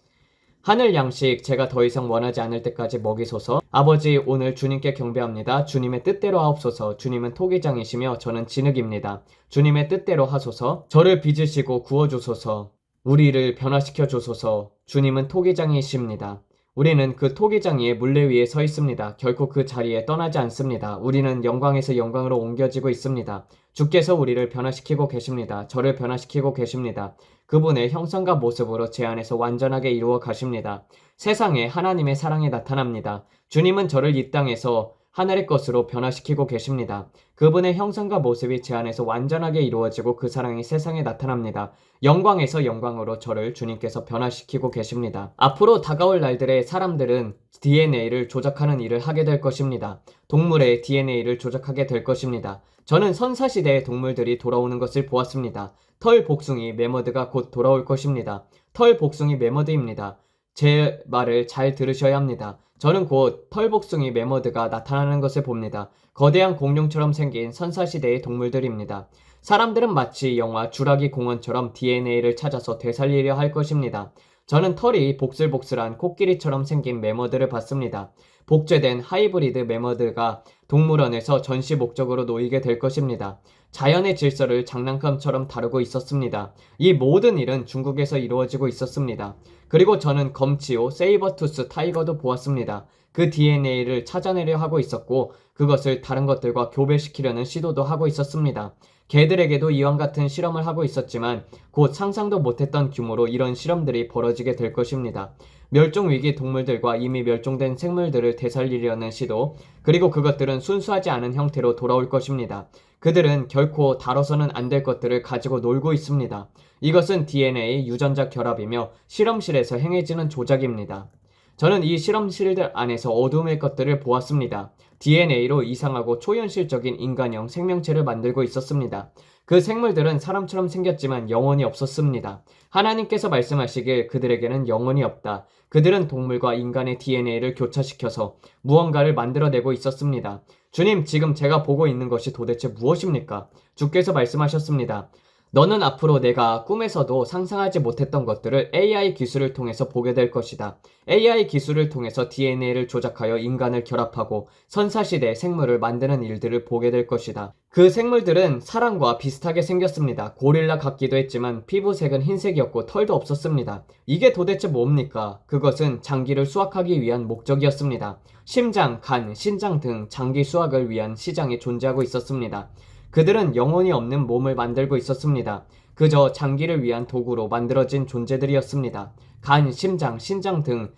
A: 하늘 양식 제가 더 이상 원하지 않을 때까지 먹이소서. 아버지, 오늘 주님께 경배합니다. 주님의 뜻대로 하옵소서. 주님은 토기장이시며 저는 진흙입니다. 주님의 뜻대로 하소서. 저를 빚으시고 구워주소서. 우리를 변화시켜 주소서. 주님은 토기장이십니다. 우리는 그 토기장 위에 물레 위에 서 있습니다. 결코 그 자리에 떠나지 않습니다. 우리는 영광에서 영광으로 옮겨지고 있습니다. 주께서 우리를 변화시키고 계십니다. 저를 변화시키고 계십니다. 그분의 형상과 모습으로 제 안에서 완전하게 이루어 가십니다. 세상에 하나님의 사랑이 나타납니다. 주님은 저를 이 땅에서 하늘의 것으로 변화시키고 계십니다. 그분의 형상과 모습이 제 안에서 완전하게 이루어지고 그 사랑이 세상에 나타납니다. 영광에서 영광으로 저를 주님께서 변화시키고 계십니다. 앞으로 다가올 날들에 사람들은 DNA를 조작하는 일을 하게 될 것입니다. 동물의 DNA를 조작하게 될 것입니다. 저는 선사시대의 동물들이 돌아오는 것을 보았습니다. 털 복숭이 매머드가 곧 돌아올 것입니다. 털 복숭이 매머드입니다. 제 말을 잘 들으셔야 합니다. 저는 곧 털복숭이 매머드가 나타나는 것을 봅니다. 거대한 공룡처럼 생긴 선사시대의 동물들입니다. 사람들은 마치 영화 주라기 공원처럼 DNA를 찾아서 되살리려 할 것입니다. 저는 털이 복슬복슬한 코끼리처럼 생긴 매머드를 봤습니다. 복제된 하이브리드 매머드가 동물원에서 전시 목적으로 놓이게 될 것입니다. 자연의 질서를 장난감처럼 다루고 있었습니다. 이 모든 일은 중국에서 이루어지고 있었습니다. 그리고 저는 검치오, 세이버투스 타이거도 보았습니다. 그 DNA를 찾아내려 하고 있었고 그것을 다른 것들과 교배시키려는 시도도 하고 있었습니다. 개들에게도 이와 같은 실험을 하고 있었지만 곧 상상도 못했던 규모로 이런 실험들이 벌어지게 될 것입니다. 멸종위기 동물들과 이미 멸종된 생물들을 되살리려는 시도, 그리고 그것들은 순수하지 않은 형태로 돌아올 것입니다. 그들은 결코 다뤄서는 안 될 것들을 가지고 놀고 있습니다. 이것은 DNA 유전자 결합이며 실험실에서 행해지는 조작입니다. 저는 이 실험실들 안에서 어둠의 것들을 보았습니다. DNA로 이상하고 초현실적인 인간형 생명체를 만들고 있었습니다. 그 생물들은 사람처럼 생겼지만 영혼이 없었습니다. 하나님께서 말씀하시길 그들에게는 영혼이 없다. 그들은 동물과 인간의 DNA를 교차시켜서 무언가를 만들어내고 있었습니다. 주님, 지금 제가 보고 있는 것이 도대체 무엇입니까? 주께서 말씀하셨습니다. 너는 앞으로 내가 꿈에서도 상상하지 못했던 것들을 AI 기술을 통해서 보게 될 것이다. AI 기술을 통해서 DNA를 조작하여 인간을 결합하고 선사시대 생물을 만드는 일들을 보게 될 것이다. 그 생물들은 사람과 비슷하게 생겼습니다. 고릴라 같기도 했지만 피부색은 흰색이었고 털도 없었습니다. 이게 도대체 뭡니까? 그것은 장기를 수확하기 위한 목적이었습니다. 심장, 간, 신장 등 장기 수확을 위한 시장이 존재하고 있었습니다. 그들은 영혼이 없는 몸을 만들고 있었습니다. 그저 장기를 위한 도구로 만들어진 존재들이었습니다. 간, 심장, 신장 등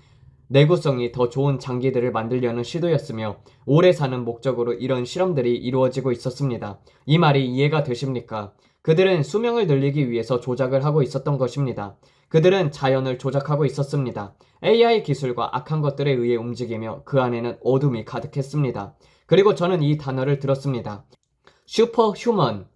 A: 내구성이 더 좋은 장기들을 만들려는 시도였으며 오래 사는 목적으로 이런 실험들이 이루어지고 있었습니다. 이 말이 이해가 되십니까? 그들은 수명을 늘리기 위해서 조작을 하고 있었던 것입니다. 그들은 자연을 조작하고 있었습니다. AI 기술과 악한 것들에 의해 움직이며 그 안에는 어둠이 가득했습니다. 그리고 저는 이 단어를 들었습니다. 슈퍼휴먼.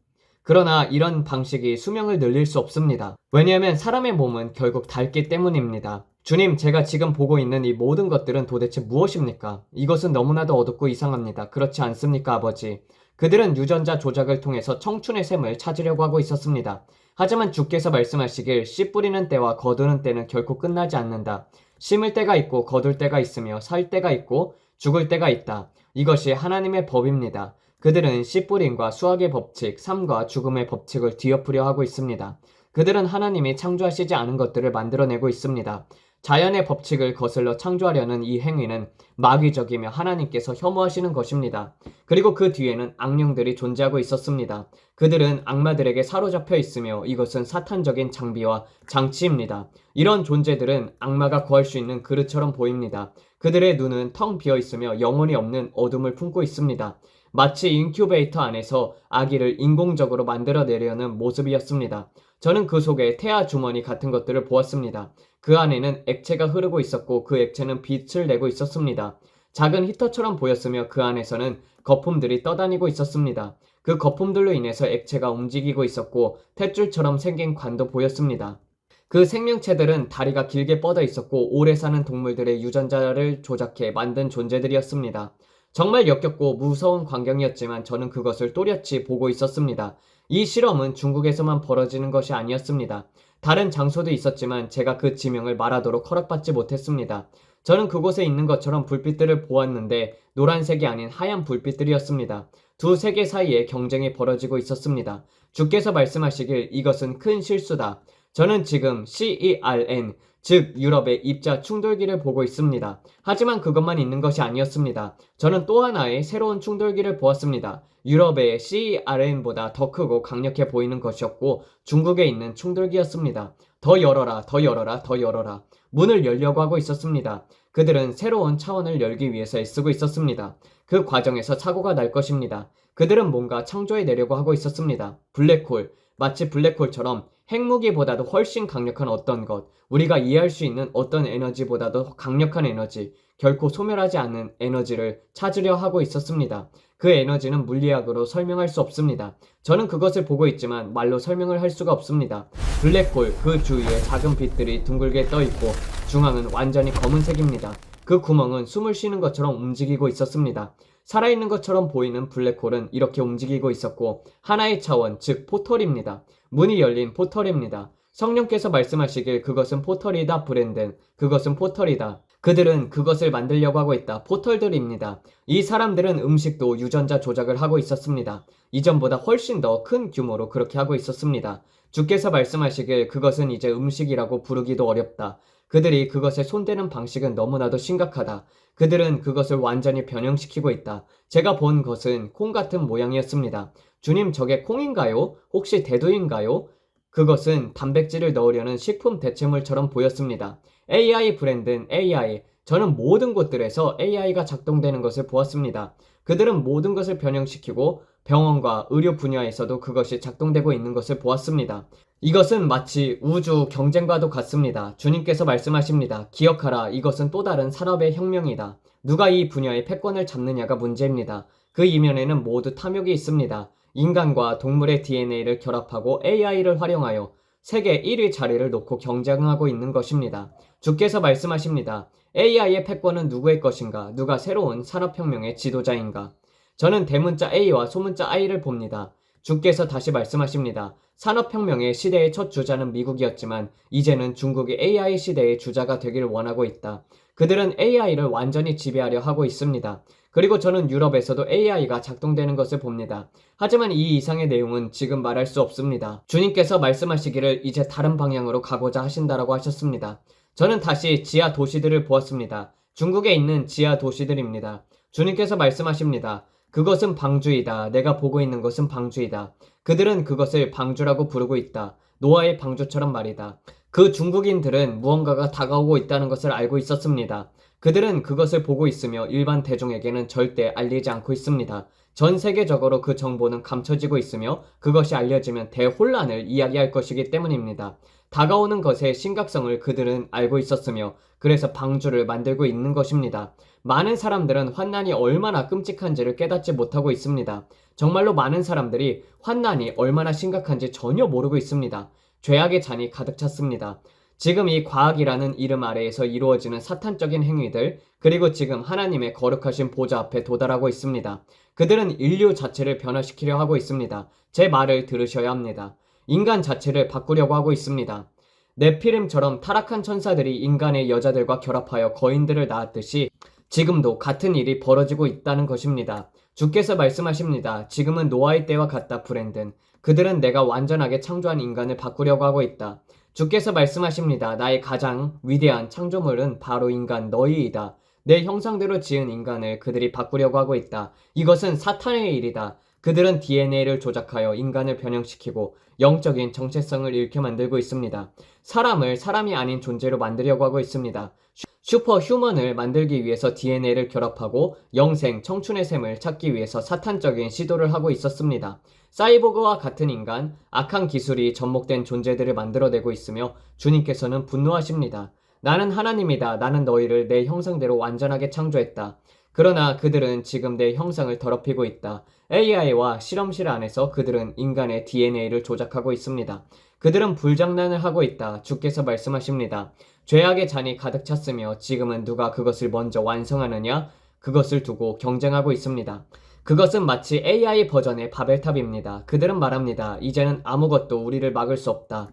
A: 그러나 이런 방식이 수명을 늘릴 수 없습니다. 왜냐하면 사람의 몸은 결국 닳기 때문입니다. 주님, 제가 지금 보고 있는 이 모든 것들은 도대체 무엇입니까? 이것은 너무나도 어둡고 이상합니다. 그렇지 않습니까, 아버지? 그들은 유전자 조작을 통해서 청춘의 샘을 찾으려고 하고 있었습니다. 하지만 주께서 말씀하시길 씨 뿌리는 때와 거두는 때는 결코 끝나지 않는다. 심을 때가 있고 거둘 때가 있으며 살 때가 있고 죽을 때가 있다. 이것이 하나님의 법입니다. 그들은 씨 뿌림과 수학의 법칙, 삶과 죽음의 법칙을 뒤엎으려 하고 있습니다. 그들은 하나님이 창조하시지 않은 것들을 만들어내고 있습니다. 자연의 법칙을 거슬러 창조하려는 이 행위는 마귀적이며 하나님께서 혐오하시는 것입니다. 그리고 그 뒤에는 악령들이 존재하고 있었습니다. 그들은 악마들에게 사로잡혀 있으며 이것은 사탄적인 장비와 장치입니다. 이런 존재들은 악마가 구할 수 있는 그릇처럼 보입니다. 그들의 눈은 텅 비어 있으며 영혼이 없는 어둠을 품고 있습니다. 마치 인큐베이터 안에서 아기를 인공적으로 만들어내려는 모습이었습니다. 저는 그 속에 태아 주머니 같은 것들을 보았습니다. 그 안에는 액체가 흐르고 있었고 그 액체는 빛을 내고 있었습니다. 작은 히터처럼 보였으며 그 안에서는 거품들이 떠다니고 있었습니다. 그 거품들로 인해서 액체가 움직이고 있었고 탯줄처럼 생긴 관도 보였습니다. 그 생명체들은 다리가 길게 뻗어 있었고 오래 사는 동물들의 유전자를 조작해 만든 존재들이었습니다. 정말 역겹고 무서운 광경이었지만 저는 그것을 또렷이 보고 있었습니다. 이 실험은 중국에서만 벌어지는 것이 아니었습니다. 다른 장소도 있었지만 제가 그 지명을 말하도록 허락받지 못했습니다. 저는 그곳에 있는 것처럼 불빛들을 보았는데 노란색이 아닌 하얀 불빛들이었습니다. 두 세계 사이에 경쟁이 벌어지고 있었습니다. 주께서 말씀하시길 이것은 큰 실수다. 저는 지금 CERN, 즉 유럽의 입자 충돌기를 보고 있습니다. 하지만 그것만 있는 것이 아니었습니다. 저는 또 하나의 새로운 충돌기를 보았습니다. 유럽의 CERN보다 더 크고 강력해 보이는 것이었고 중국에 있는 충돌기였습니다. 더 열어라, 더 열어라, 더 열어라. 문을 열려고 하고 있었습니다. 그들은 새로운 차원을 열기 위해서 애쓰고 있었습니다. 그 과정에서 사고가 날 것입니다. 그들은 뭔가 창조해내려고 하고 있었습니다. 블랙홀, 마치 블랙홀처럼 핵무기보다도 훨씬 강력한 어떤 것, 우리가 이해할 수 있는 어떤 에너지보다도 강력한 에너지, 결코 소멸하지 않는 에너지를 찾으려 하고 있었습니다. 그 에너지는 물리학으로 설명할 수 없습니다. 저는 그것을 보고 있지만 말로 설명을 할 수가 없습니다. 블랙홀, 그 주위에 작은 빛들이 둥글게 떠있고 중앙은 완전히 검은색입니다. 그 구멍은 숨을 쉬는 것처럼 움직이고 있었습니다. 살아있는 것처럼 보이는 블랙홀은 이렇게 움직이고 있었고 하나의 차원, 즉 포털입니다. 문이 열린 포털입니다. 성령께서 말씀하시길 그것은 포털이다 브랜든, 그것은 포털이다. 그들은 그것을 만들려고 하고 있다. 포털들입니다. 이 사람들은 음식도 유전자 조작을 하고 있었습니다. 이전보다 훨씬 더 큰 규모로 그렇게 하고 있었습니다. 주께서 말씀하시길 그것은 이제 음식이라고 부르기도 어렵다. 그들이 그것에 손대는 방식은 너무나도 심각하다. 그들은 그것을 완전히 변형시키고 있다. 제가 본 것은 콩 같은 모양이었습니다. 주님, 저게 콩인가요? 혹시 대두인가요? 그것은 단백질을 넣으려는 식품 대체물처럼 보였습니다. AI 브랜드는 AI. 저는 모든 곳들에서 AI가 작동되는 것을 보았습니다. 그들은 모든 것을 변형시키고 병원과 의료 분야에서도 그것이 작동되고 있는 것을 보았습니다. 이것은 마치 우주 경쟁과도 같습니다. 주님께서 말씀하십니다. 기억하라. 이것은 또 다른 산업의 혁명이다. 누가 이 분야의 패권을 잡느냐가 문제입니다. 그 이면에는 모두 탐욕이 있습니다. 인간과 동물의 DNA를 결합하고 AI를 활용하여 세계 1위 자리를 놓고 경쟁하고 있는 것입니다. 주께서 말씀하십니다. AI의 패권은 누구의 것인가? 누가 새로운 산업혁명의 지도자인가? 저는 대문자 A와 소문자 I를 봅니다. 주께서 다시 말씀하십니다. 산업혁명의 시대의 첫 주자는 미국이었지만 이제는 중국이 AI 시대의 주자가 되길 원하고 있다. 그들은 AI를 완전히 지배하려 하고 있습니다. 그리고 저는 유럽에서도 AI가 작동되는 것을 봅니다. 하지만 이 이상의 내용은 지금 말할 수 없습니다. 주님께서 말씀하시기를 이제 다른 방향으로 가고자 하신다라고 하셨습니다. 저는 다시 지하 도시들을 보았습니다. 중국에 있는 지하 도시들입니다. 주님께서 말씀하십니다. 그것은 방주이다. 내가 보고 있는 것은 방주이다. 그들은 그것을 방주라고 부르고 있다. 노아의 방주처럼 말이다. 그 중국인들은 무언가가 다가오고 있다는 것을 알고 있었습니다. 그들은 그것을 보고 있으며 일반 대중에게는 절대 알리지 않고 있습니다. 전 세계적으로 그 정보는 감춰지고 있으며 그것이 알려지면 대혼란을 이야기할 것이기 때문입니다. 다가오는 것의 심각성을 그들은 알고 있었으며 그래서 방주를 만들고 있는 것입니다. 많은 사람들은 환난이 얼마나 끔찍한지를 깨닫지 못하고 있습니다. 정말로 많은 사람들이 환난이 얼마나 심각한지 전혀 모르고 있습니다. 죄악의 잔이 가득 찼습니다. 지금 이 과학이라는 이름 아래에서 이루어지는 사탄적인 행위들, 그리고 지금 하나님의 거룩하신 보좌 앞에 도달하고 있습니다. 그들은 인류 자체를 변화시키려 하고 있습니다. 제 말을 들으셔야 합니다. 인간 자체를 바꾸려고 하고 있습니다. 네피림처럼 타락한 천사들이 인간의 여자들과 결합하여 거인들을 낳았듯이 지금도 같은 일이 벌어지고 있다는 것입니다. 주께서 말씀하십니다. 지금은 노아의 때와 같다, 브랜든. 그들은 내가 완전하게 창조한 인간을 바꾸려고 하고 있다. 주께서 말씀하십니다. 나의 가장 위대한 창조물은 바로 인간 너희이다. 내 형상대로 지은 인간을 그들이 바꾸려고 하고 있다. 이것은 사탄의 일이다. 그들은 DNA를 조작하여 인간을 변형시키고 영적인 정체성을 잃게 만들고 있습니다. 사람을 사람이 아닌 존재로 만들려고 하고 있습니다. 슈퍼 휴먼을 만들기 위해서 DNA를 결합하고 영생, 청춘의 셈을 찾기 위해서 사탄적인 시도를 하고 있었습니다. 사이보그와 같은 인간, 악한 기술이 접목된 존재들을 만들어내고 있으며 주님께서는 분노하십니다. 나는 하나님이다. 나는 너희를 내 형상대로 완전하게 창조했다. 그러나 그들은 지금 내 형상을 더럽히고 있다. AI와 실험실 안에서 그들은 인간의 DNA를 조작하고 있습니다. 그들은 불장난을 하고 있다. 주께서 말씀하십니다. 죄악의 잔이 가득 찼으며 지금은 누가 그것을 먼저 완성하느냐? 그것을 두고 경쟁하고 있습니다. 그것은 마치 AI 버전의 바벨탑입니다. 그들은 말합니다. 이제는 아무것도 우리를 막을 수 없다.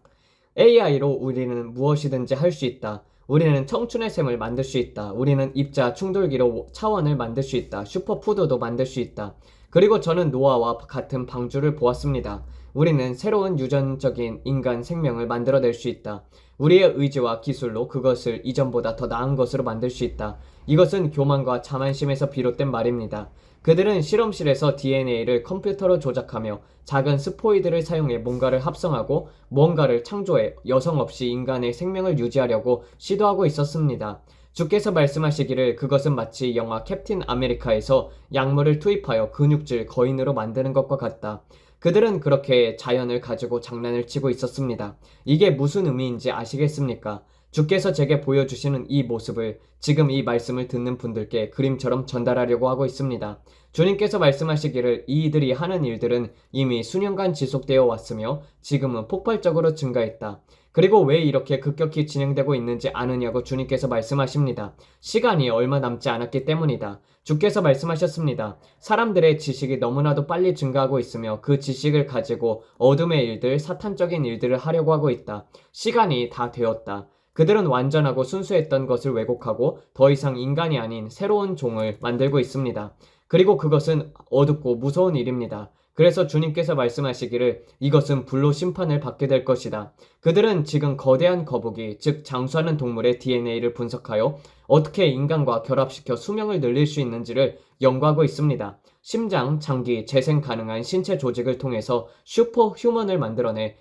A: AI로 우리는 무엇이든지 할 수 있다. 우리는 청춘의 셈을 만들 수 있다. 우리는 입자 충돌기로 차원을 만들 수 있다. 슈퍼푸드도 만들 수 있다. 그리고 저는 노아와 같은 방주를 보았습니다. 우리는 새로운 유전적인 인간 생명을 만들어낼 수 있다. 우리의 의지와 기술로 그것을 이전보다 더 나은 것으로 만들 수 있다. 이것은 교만과 자만심에서 비롯된 말입니다. 그들은 실험실에서 DNA를 컴퓨터로 조작하며 작은 스포이드를 사용해 뭔가를 합성하고 무언가를 창조해 여성 없이 인간의 생명을 유지하려고 시도하고 있었습니다. 주께서 말씀하시기를 그것은 마치 영화 캡틴 아메리카에서 약물을 투입하여 근육질 거인으로 만드는 것과 같다. 그들은 그렇게 자연을 가지고 장난을 치고 있었습니다. 이게 무슨 의미인지 아시겠습니까? 주께서 제게 보여주시는 이 모습을 지금 이 말씀을 듣는 분들께 그림처럼 전달하려고 하고 있습니다. 주님께서 말씀하시기를 이들이 하는 일들은 이미 수년간 지속되어 왔으며 지금은 폭발적으로 증가했다. 그리고 왜 이렇게 급격히 진행되고 있는지 아느냐고 주님께서 말씀하십니다. 시간이 얼마 남지 않았기 때문이다. 주께서 말씀하셨습니다. 사람들의 지식이 너무나도 빨리 증가하고 있으며 그 지식을 가지고 어둠의 일들, 사탄적인 일들을 하려고 하고 있다. 시간이 다 되었다. 그들은 완전하고 순수했던 것을 왜곡하고 더 이상 인간이 아닌 새로운 종을 만들고 있습니다. 그리고 그것은 어둡고 무서운 일입니다. 그래서 주님께서 말씀하시기를 이것은 불로 심판을 받게 될 것이다. 그들은 지금 거대한 거북이, 즉 장수하는 동물의 DNA를 분석하여 어떻게 인간과 결합시켜 수명을 늘릴 수 있는지를 연구하고 있습니다. 심장, 장기, 재생 가능한 신체 조직을 통해서 슈퍼 휴먼을 만들어내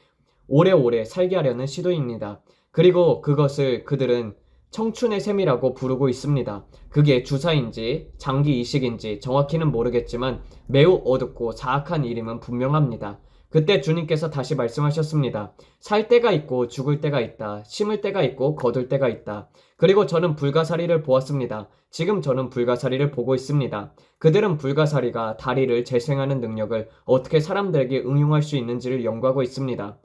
A: 오래오래 살게 하려는 시도입니다. 그리고 그것을 그들은 청춘의 셈이라고 부르고 있습니다. 그게 주사인지 장기 이식인지 정확히는 모르겠지만 매우 어둡고 사악한 일임은 분명합니다. 그때 주님께서 다시 말씀하셨습니다. 살 때가 있고 죽을 때가 있다. 심을 때가 있고 거둘 때가 있다. 그리고 저는 불가사리를 보았습니다. 지금 저는 불가사리를 보고 있습니다. 그들은 불가사리가 다리를 재생하는 능력을 어떻게 사람들에게 응용할 수 있는지를 연구하고 있습니다.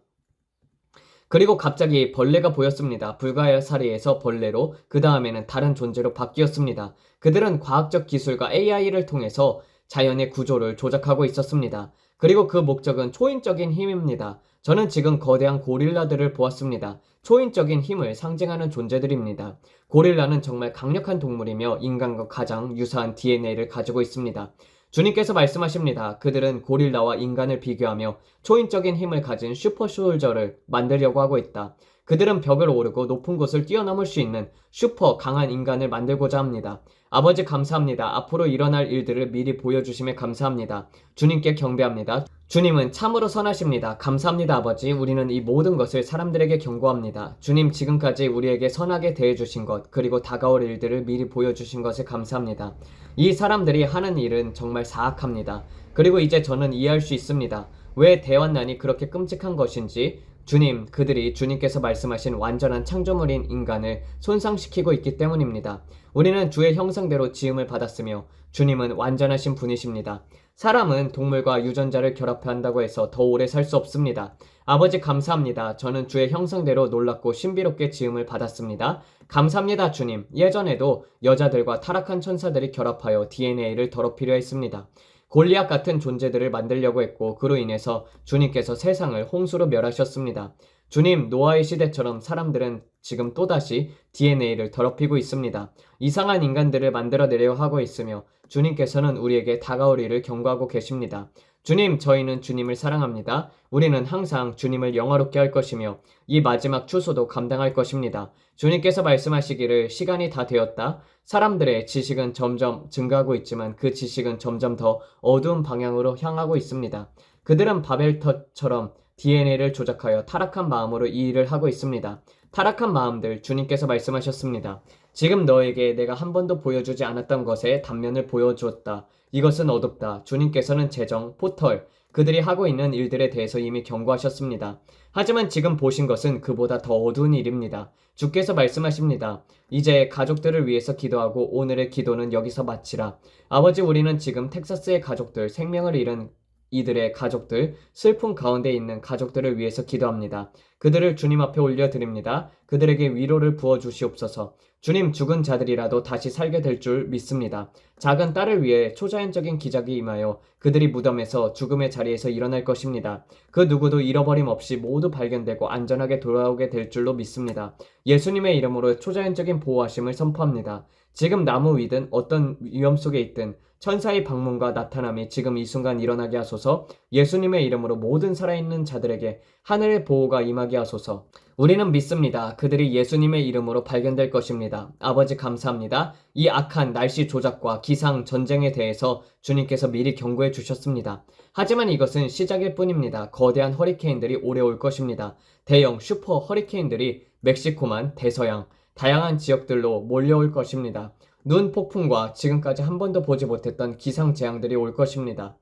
A: 그리고 갑자기 벌레가 보였습니다. 불가사리에서 벌레로 그 다음에는 다른 존재로 바뀌었습니다. 그들은 과학적 기술과 AI를 통해서 자연의 구조를 조작하고 있었습니다. 그리고 그 목적은 초인적인 힘입니다. 저는 지금 거대한 고릴라들을 보았습니다. 초인적인 힘을 상징하는 존재들입니다. 고릴라는 정말 강력한 동물이며 인간과 가장 유사한 DNA를 가지고 있습니다. 주님께서 말씀하십니다. 그들은 고릴라와 인간을 비교하며 초인적인 힘을 가진 슈퍼숄저를 만들려고 하고 있다. 그들은 벽을 오르고 높은 곳을 뛰어넘을 수 있는 슈퍼 강한 인간을 만들고자 합니다. 아버지 감사합니다. 앞으로 일어날 일들을 미리 보여주심에 감사합니다. 주님께 경배합니다. 주님은 참으로 선하십니다. 감사합니다, 아버지. 우리는 이 모든 것을 사람들에게 경고합니다. 주님, 지금까지 우리에게 선하게 대해주신 것, 그리고 다가올 일들을 미리 보여주신 것을 감사합니다. 이 사람들이 하는 일은 정말 사악합니다. 그리고 이제 저는 이해할 수 있습니다. 왜 대환난이 그렇게 끔찍한 것인지. 주님, 그들이 주님께서 말씀하신 완전한 창조물인 인간을 손상시키고 있기 때문입니다. 우리는 주의 형상대로 지음을 받았으며 주님은 완전하신 분이십니다. 사람은 동물과 유전자를 결합한다고 해서 더 오래 살 수 없습니다. 아버지 감사합니다. 저는 주의 형상대로 놀랍고 신비롭게 지음을 받았습니다. 감사합니다, 주님. 예전에도 여자들과 타락한 천사들이 결합하여 DNA를 더럽히려 했습니다. 골리앗 같은 존재들을 만들려고 했고 그로 인해서 주님께서 세상을 홍수로 멸하셨습니다. 주님, 노아의 시대처럼 사람들은 지금 또다시 DNA를 더럽히고 있습니다. 이상한 인간들을 만들어내려 하고 있으며 주님께서는 우리에게 다가올 일을 경고하고 계십니다. 주님, 저희는 주님을 사랑합니다. 우리는 항상 주님을 영화롭게 할 것이며 이 마지막 추수도 감당할 것입니다. 주님께서 말씀하시기를 시간이 다 되었다. 사람들의 지식은 점점 증가하고 있지만 그 지식은 점점 더 어두운 방향으로 향하고 있습니다. 그들은 바벨탑처럼 DNA를 조작하여 타락한 마음으로 이 일을 하고 있습니다. 타락한 마음들, 주님께서 말씀하셨습니다. 지금 너에게 내가 한 번도 보여주지 않았던 것의 단면을 보여주었다. 이것은 어둡다. 주님께서는 재정, 포털, 그들이 하고 있는 일들에 대해서 이미 경고하셨습니다. 하지만 지금 보신 것은 그보다 더 어두운 일입니다. 주께서 말씀하십니다. 이제 가족들을 위해서 기도하고 오늘의 기도는 여기서 마치라. 아버지, 우리는 지금 텍사스의 가족들, 생명을 잃은 이들의 가족들, 슬픔 가운데 있는 가족들을 위해서 기도합니다. 그들을 주님 앞에 올려드립니다. 그들에게 위로를 부어주시옵소서. 주님, 죽은 자들이라도 다시 살게 될 줄 믿습니다. 작은 딸을 위해 초자연적인 기적이 임하여 그들이 무덤에서 죽음의 자리에서 일어날 것입니다. 그 누구도 잃어버림 없이 모두 발견되고 안전하게 돌아오게 될 줄로 믿습니다. 예수님의 이름으로 초자연적인 보호하심을 선포합니다. 지금 나무 위든 어떤 위험 속에 있든 천사의 방문과 나타남이 지금 이 순간 일어나게 하소서. 예수님의 이름으로 모든 살아있는 자들에게 하늘의 보호가 임하게 하소서. 우리는 믿습니다. 그들이 예수님의 이름으로 발견될 것입니다. 아버지 감사합니다. 이 악한 날씨 조작과 기상 전쟁에 대해서 주님께서 미리 경고해 주셨습니다. 하지만 이것은 시작일 뿐입니다. 거대한 허리케인들이 오래 올 것입니다. 대형 슈퍼 허리케인들이 멕시코만 대서양 다양한 지역들로 몰려올 것입니다. 눈 폭풍과 지금까지 한 번도 보지 못했던 기상재앙들이 올 것입니다.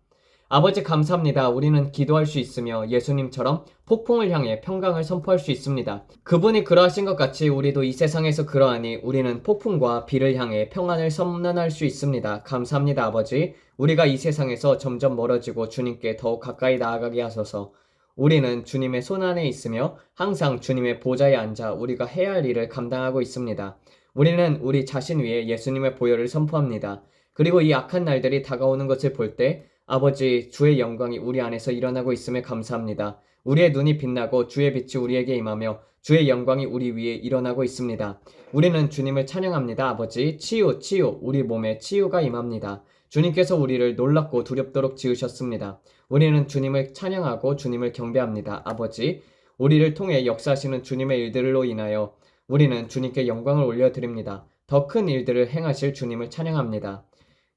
A: 아버지 감사합니다. 우리는 기도할 수 있으며 예수님처럼 폭풍을 향해 평강을 선포할 수 있습니다. 그분이 그러하신 것 같이 우리도 이 세상에서 그러하니 우리는 폭풍과 비를 향해 평안을 선언할 수 있습니다. 감사합니다, 아버지. 우리가 이 세상에서 점점 멀어지고 주님께 더욱 가까이 나아가게 하소서. 우리는 주님의 손 안에 있으며 항상 주님의 보좌에 앉아 우리가 해야 할 일을 감당하고 있습니다. 우리는 우리 자신 위에 예수님의 보혈을 선포합니다. 그리고 이 악한 날들이 다가오는 것을 볼 때 아버지, 주의 영광이 우리 안에서 일어나고 있음에 감사합니다. 우리의 눈이 빛나고 주의 빛이 우리에게 임하며 주의 영광이 우리 위에 일어나고 있습니다. 우리는 주님을 찬양합니다. 아버지, 치유, 우리 몸에 치유가 임합니다. 주님께서 우리를 놀랍고 두렵도록 지으셨습니다. 우리는 주님을 찬양하고 주님을 경배합니다. 아버지, 우리를 통해 역사하시는 주님의 일들로 인하여 우리는 주님께 영광을 올려드립니다. 더 큰 일들을 행하실 주님을 찬양합니다.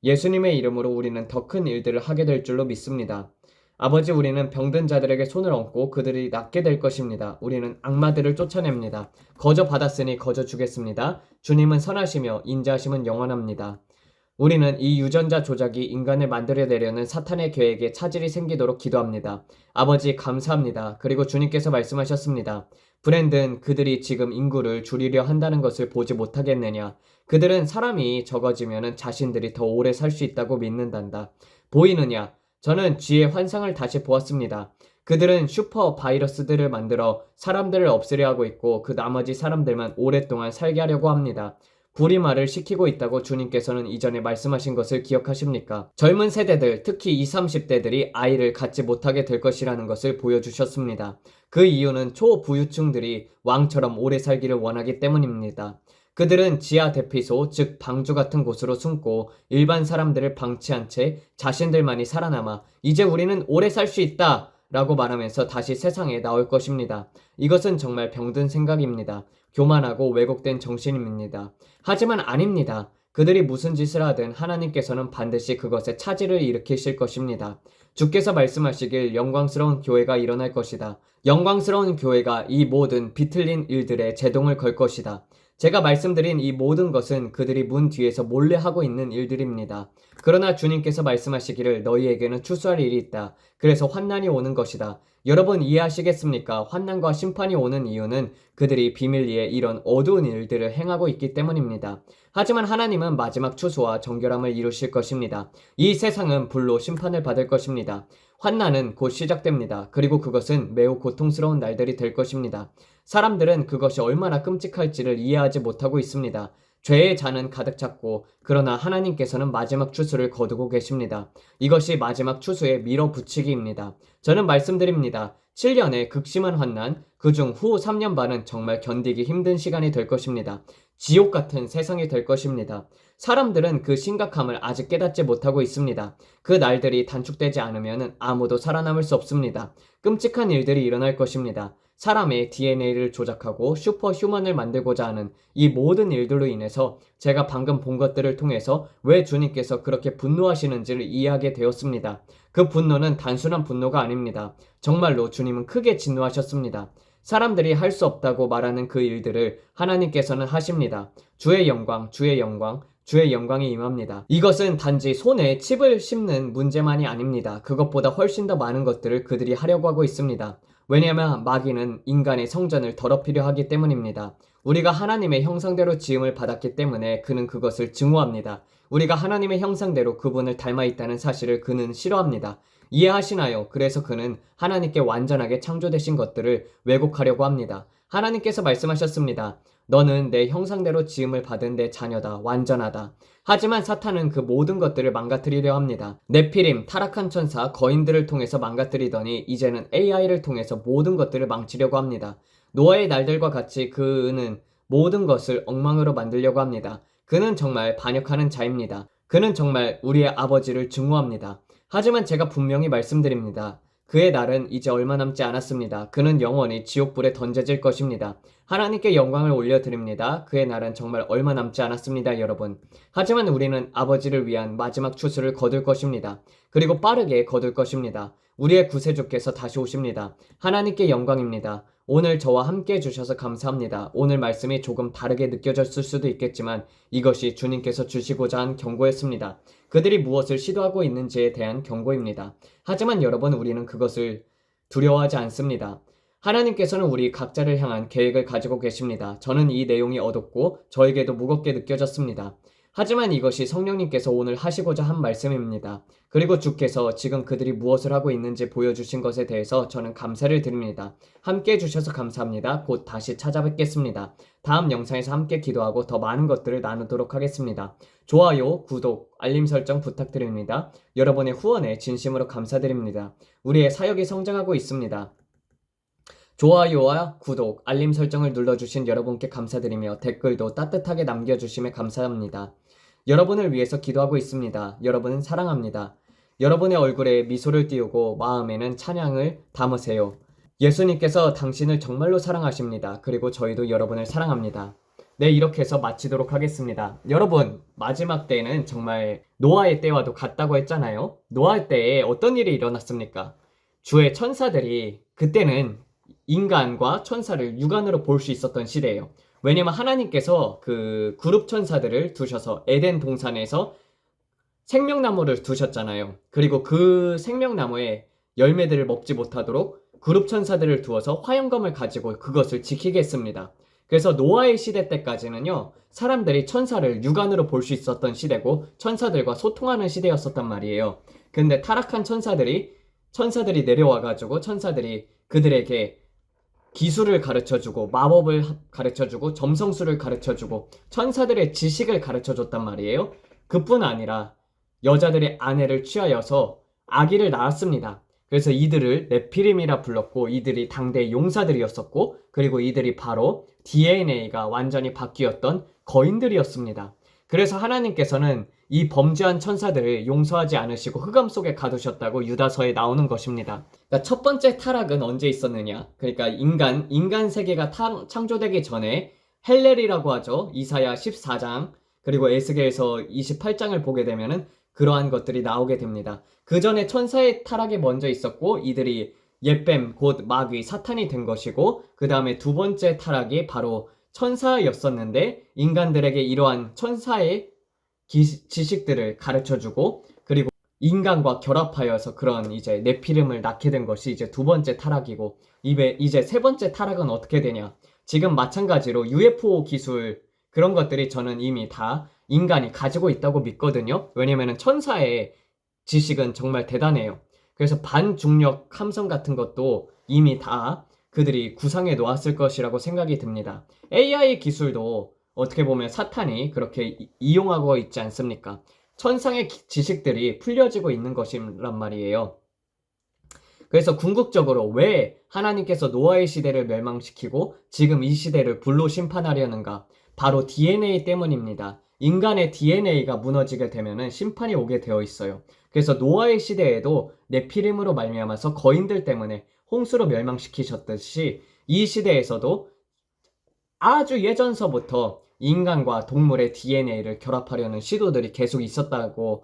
A: 예수님의 이름으로 우리는 더 큰 일들을 하게 될 줄로 믿습니다. 아버지, 우리는 병든 자들에게 손을 얹고 그들이 낫게 될 것입니다. 우리는 악마들을 쫓아냅니다. 거저 받았으니 거저 주겠습니다. 주님은 선하시며 인자하심은 영원합니다. 우리는 이 유전자 조작이 인간을 만들어내려는 사탄의 계획에 차질이 생기도록 기도합니다. 아버지 감사합니다. 그리고 주님께서 말씀하셨습니다. 브랜든, 그들이 지금 인구를 줄이려 한다는 것을 보지 못하겠느냐. 그들은 사람이 적어지면 자신들이 더 오래 살 수 있다고 믿는단다. 보이느냐? 저는 쥐의 환상을 다시 보았습니다. 그들은 슈퍼 바이러스들을 만들어 사람들을 없애려 하고 있고 그 나머지 사람들만 오랫동안 살게 하려고 합니다. 불임말을 시키고 있다고 주님께서는 이전에 말씀하신 것을 기억하십니까? 젊은 세대들, 특히 20, 30대들이 아이를 갖지 못하게 될 것이라는 것을 보여주셨습니다. 그 이유는 초부유층들이 왕처럼 오래 살기를 원하기 때문입니다. 그들은 지하 대피소, 즉 방주 같은 곳으로 숨고 일반 사람들을 방치한 채 자신들만이 살아남아 이제 우리는 오래 살 수 있다 라고 말하면서 다시 세상에 나올 것입니다. 이것은 정말 병든 생각입니다. 교만하고 왜곡된 정신입니다. 하지만 아닙니다. 그들이 무슨 짓을 하든 하나님께서는 반드시 그것에 차질을 일으키실 것입니다. 주께서 말씀하시길 영광스러운 교회가 일어날 것이다. 영광스러운 교회가 이 모든 비틀린 일들에 제동을 걸 것이다. 제가 말씀드린 이 모든 것은 그들이 문 뒤에서 몰래 하고 있는 일들입니다. 그러나 주님께서 말씀하시기를 너희에게는 추수할 일이 있다. 그래서 환난이 오는 것이다. 여러분 이해하시겠습니까? 환난과 심판이 오는 이유는 그들이 비밀리에 이런 어두운 일들을 행하고 있기 때문입니다. 하지만 하나님은 마지막 추수와 정결함을 이루실 것입니다. 이 세상은 불로 심판을 받을 것입니다. 환난은 곧 시작됩니다. 그리고 그것은 매우 고통스러운 날들이 될 것입니다. 사람들은 그것이 얼마나 끔찍할지를 이해하지 못하고 있습니다. 죄의 잔은 가득 찼고 그러나 하나님께서는 마지막 추수를 거두고 계십니다. 이것이 마지막 추수의 밀어붙이기입니다. 저는 말씀드립니다. 7년의 극심한 환난, 그중 후 3년 반은 정말 견디기 힘든 시간이 될 것입니다. 지옥 같은 세상이 될 것입니다. 사람들은 그 심각함을 아직 깨닫지 못하고 있습니다. 그 날들이 단축되지 않으면 아무도 살아남을 수 없습니다. 끔찍한 일들이 일어날 것입니다. 사람의 DNA를 조작하고 슈퍼휴먼을 만들고자 하는 이 모든 일들로 인해서 제가 방금 본 것들을 통해서 왜 주님께서 그렇게 분노하시는지를 이해하게 되었습니다. 그 분노는 단순한 분노가 아닙니다. 정말로 주님은 크게 진노하셨습니다. 사람들이 할 수 없다고 말하는 그 일들을 하나님께서는 하십니다. 주의 영광, 주의 영광, 주의 영광이 임합니다. 이것은 단지 손에 칩을 심는 문제만이 아닙니다. 그것보다 훨씬 더 많은 것들을 그들이 하려고 하고 있습니다. 왜냐하면 마귀는 인간의 성전을 더럽히려 하기 때문입니다. 우리가 하나님의 형상대로 지음을 받았기 때문에 그는 그것을 증오합니다. 우리가 하나님의 형상대로 그분을 닮아 있다는 사실을 그는 싫어합니다. 이해하시나요? 그래서 그는 하나님께 완전하게 창조되신 것들을 왜곡하려고 합니다. 하나님께서 말씀하셨습니다. 너는 내 형상대로 지음을 받은 내 자녀다. 완전하다. 하지만 사탄은 그 모든 것들을 망가뜨리려 합니다. 네피림, 타락한 천사, 거인들을 통해서 망가뜨리더니 이제는 AI를 통해서 모든 것들을 망치려고 합니다. 노아의 날들과 같이 그는 모든 것을 엉망으로 만들려고 합니다. 그는 정말 반역하는 자입니다. 그는 정말 우리의 아버지를 증오합니다. 하지만 제가 분명히 말씀드립니다. 그의 날은 이제 얼마 남지 않았습니다. 그는 영원히 지옥불에 던져질 것입니다. 하나님께 영광을 올려드립니다. 그의 날은 정말 얼마 남지 않았습니다, 여러분. 하지만 우리는 아버지를 위한 마지막 추수를 거둘 것입니다. 그리고 빠르게 거둘 것입니다. 우리의 구세주께서 다시 오십니다. 하나님께 영광입니다. 오늘 저와 함께 해주셔서 감사합니다. 오늘 말씀이 조금 다르게 느껴졌을 수도 있겠지만 이것이 주님께서 주시고자 한 경고였습니다. 그들이 무엇을 시도하고 있는지에 대한 경고입니다. 하지만 여러분, 우리는 그것을 두려워하지 않습니다. 하나님께서는 우리 각자를 향한 계획을 가지고 계십니다. 저는 이 내용이 어둡고 저에게도 무겁게 느껴졌습니다. 하지만 이것이 성령님께서 오늘 하시고자 한 말씀입니다. 그리고 주께서 지금 그들이 무엇을 하고 있는지 보여주신 것에 대해서 저는 감사를 드립니다. 함께 해주셔서 감사합니다. 곧 다시 찾아뵙겠습니다. 다음 영상에서 함께 기도하고 더 많은 것들을 나누도록 하겠습니다. 좋아요, 구독, 알림 설정 부탁드립니다. 여러분의 후원에 진심으로 감사드립니다. 우리의 사역이 성장하고 있습니다. 좋아요와 구독, 알림 설정을 눌러주신 여러분께 감사드리며 댓글도 따뜻하게 남겨주심에 감사합니다. 여러분을 위해서 기도하고 있습니다. 여러분은 사랑합니다. 여러분의 얼굴에 미소를 띄우고 마음에는 찬양을 담으세요. 예수님께서 당신을 정말로 사랑하십니다. 그리고 저희도 여러분을 사랑합니다. 네, 이렇게 해서 마치도록 하겠습니다. 여러분, 마지막 때는 정말 노아의 때와도 같다고 했잖아요. 노아의 때에 어떤 일이 일어났습니까? 주의 천사들이 그때는 인간과 천사를 육안으로 볼 수 있었던 시대예요. 왜냐면 하나님께서 그 그룹 천사들을 두셔서 에덴 동산에서 생명나무를 두셨잖아요. 그리고 그 생명나무의 열매들을 먹지 못하도록 그룹 천사들을 두어서 화영검을 가지고 그것을 지키게 했습니다. 그래서 노아의 시대 때까지는요, 사람들이 천사를 육안으로 볼 수 있었던 시대고 천사들과 소통하는 시대였었단 말이에요. 근데 타락한 천사들이 내려와가지고 천사들이 그들에게 기술을 가르쳐주고 마법을 가르쳐주고 점성술을 가르쳐주고 천사들의 지식을 가르쳐줬단 말이에요. 그뿐 아니라 여자들의 아내를 취하여서 아기를 낳았습니다. 그래서 이들을 네피림이라 불렀고 이들이 당대 용사들이었었고 그리고 이들이 바로 DNA가 완전히 바뀌었던 거인들이었습니다. 그래서 하나님께서는 이 범죄한 천사들을 용서하지 않으시고 흑암 속에 가두셨다고 유다서에 나오는 것입니다. 그러니까 첫 번째 타락은 언제 있었느냐? 그러니까 인간 세계가 창조되기 전에 헬렐이라고 하죠. 이사야 14장 그리고 에스겔서 28장을 보게 되면은 그러한 것들이 나오게 됩니다. 그 전에 천사의 타락이 먼저 있었고 이들이 옛뱀 곧 마귀 사탄이 된 것이고 그 다음에 두 번째 타락이 바로 천사였었는데 인간들에게 이러한 천사의 지식들을 가르쳐주고 그리고 인간과 결합하여서 그런 이제 네피림을 낳게 된 것이 이제 두 번째 타락이고 이제 세 번째 타락은 어떻게 되냐? 지금 마찬가지로 UFO 기술 그런 것들이 저는 이미 다 인간이 가지고 있다고 믿거든요. 왜냐면은 천사의 지식은 정말 대단해요. 그래서 반중력 함성 같은 것도 이미 다 그들이 구상해 놓았을 것이라고 생각이 듭니다. AI 기술도 어떻게 보면 사탄이 그렇게 이용하고 있지 않습니까? 천상의 지식들이 풀려지고 있는 것이란 말이에요. 그래서 궁극적으로 왜 하나님께서 노아의 시대를 멸망시키고 지금 이 시대를 불로 심판하려는가? 바로 DNA 때문입니다. 인간의 DNA가 무너지게 되면 심판이 오게 되어 있어요. 그래서 노아의 시대에도 네피림으로 말미암아서 거인들 때문에 홍수로 멸망시키셨듯이 이 시대에서도 아주 예전서부터 인간과 동물의 DNA를 결합하려는 시도들이 계속 있었다고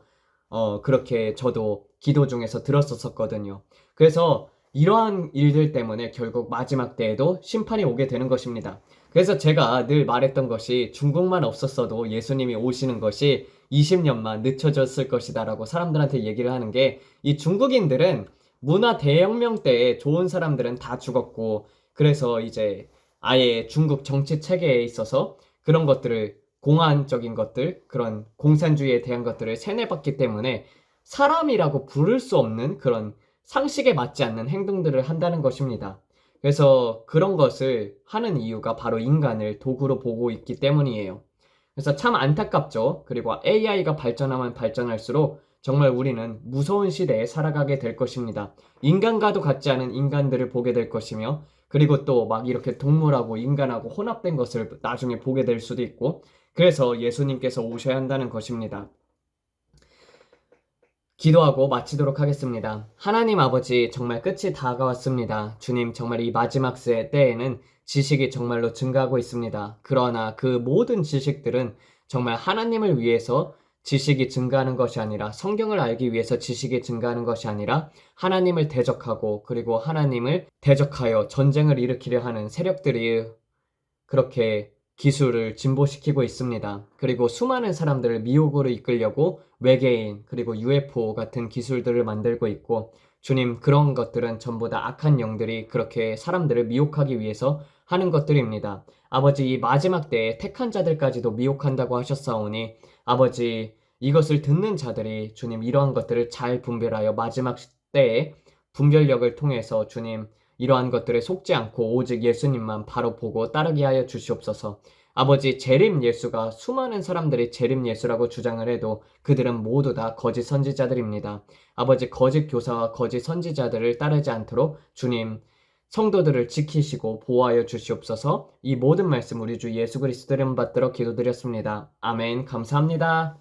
A: 그렇게 저도 기도 중에서 들었었거든요. 그래서 이러한 일들 때문에 결국 마지막 때에도 심판이 오게 되는 것입니다. 그래서 제가 늘 말했던 것이 중국만 없었어도 예수님이 오시는 것이 20년만 늦춰졌을 것이다 라고 사람들한테 얘기를 하는 게 이 중국인들은 문화 대혁명 때에 좋은 사람들은 다 죽었고 그래서 이제 아예 중국 정치 체계에 있어서 그런 것들을 공안적인 것들, 그런 공산주의에 대한 것들을 세뇌받기 때문에 사람이라고 부를 수 없는 그런 상식에 맞지 않는 행동들을 한다는 것입니다. 그래서 그런 것을 하는 이유가 바로 인간을 도구로 보고 있기 때문이에요. 그래서 참 안타깝죠. 그리고 AI가 발전하면 발전할수록 정말 우리는 무서운 시대에 살아가게 될 것입니다. 인간과도 같지 않은 인간들을 보게 될 것이며 그리고 또 막 이렇게 동물하고 인간하고 혼합된 것을 나중에 보게 될 수도 있고 그래서 예수님께서 오셔야 한다는 것입니다. 기도하고 마치도록 하겠습니다. 하나님 아버지 정말 끝이 다가왔습니다. 주님 정말 이 마지막 때에는 지식이 정말로 증가하고 있습니다. 그러나 그 모든 지식들은 정말 하나님을 위해서 지식이 증가하는 것이 아니라 성경을 알기 위해서 지식이 증가하는 것이 아니라 하나님을 대적하고 그리고 하나님을 대적하여 전쟁을 일으키려 하는 세력들이 그렇게 기술을 진보시키고 있습니다. 그리고 수많은 사람들을 미혹으로 이끌려고 외계인 그리고 UFO 같은 기술들을 만들고 있고 주님 그런 것들은 전부 다 악한 영들이 그렇게 사람들을 미혹하기 위해서 하는 것들입니다. 아버지 이 마지막 때에 택한 자들까지도 미혹한다고 하셨사오니 아버지 이것을 듣는 자들이 주님 이러한 것들을 잘 분별하여 마지막 때에 분별력을 통해서 주님 이러한 것들에 속지 않고 오직 예수님만 바로 보고 따르게 하여 주시옵소서. 아버지 재림 예수가 수많은 사람들이 재림 예수라고 주장을 해도 그들은 모두 다 거짓 선지자들입니다. 아버지 거짓 교사와 거짓 선지자들을 따르지 않도록 주님 성도들을 지키시고 보호하여 주시옵소서. 이 모든 말씀 우리 주 예수 그리스도 이름 받들어 기도드렸습니다. 아멘. 감사합니다.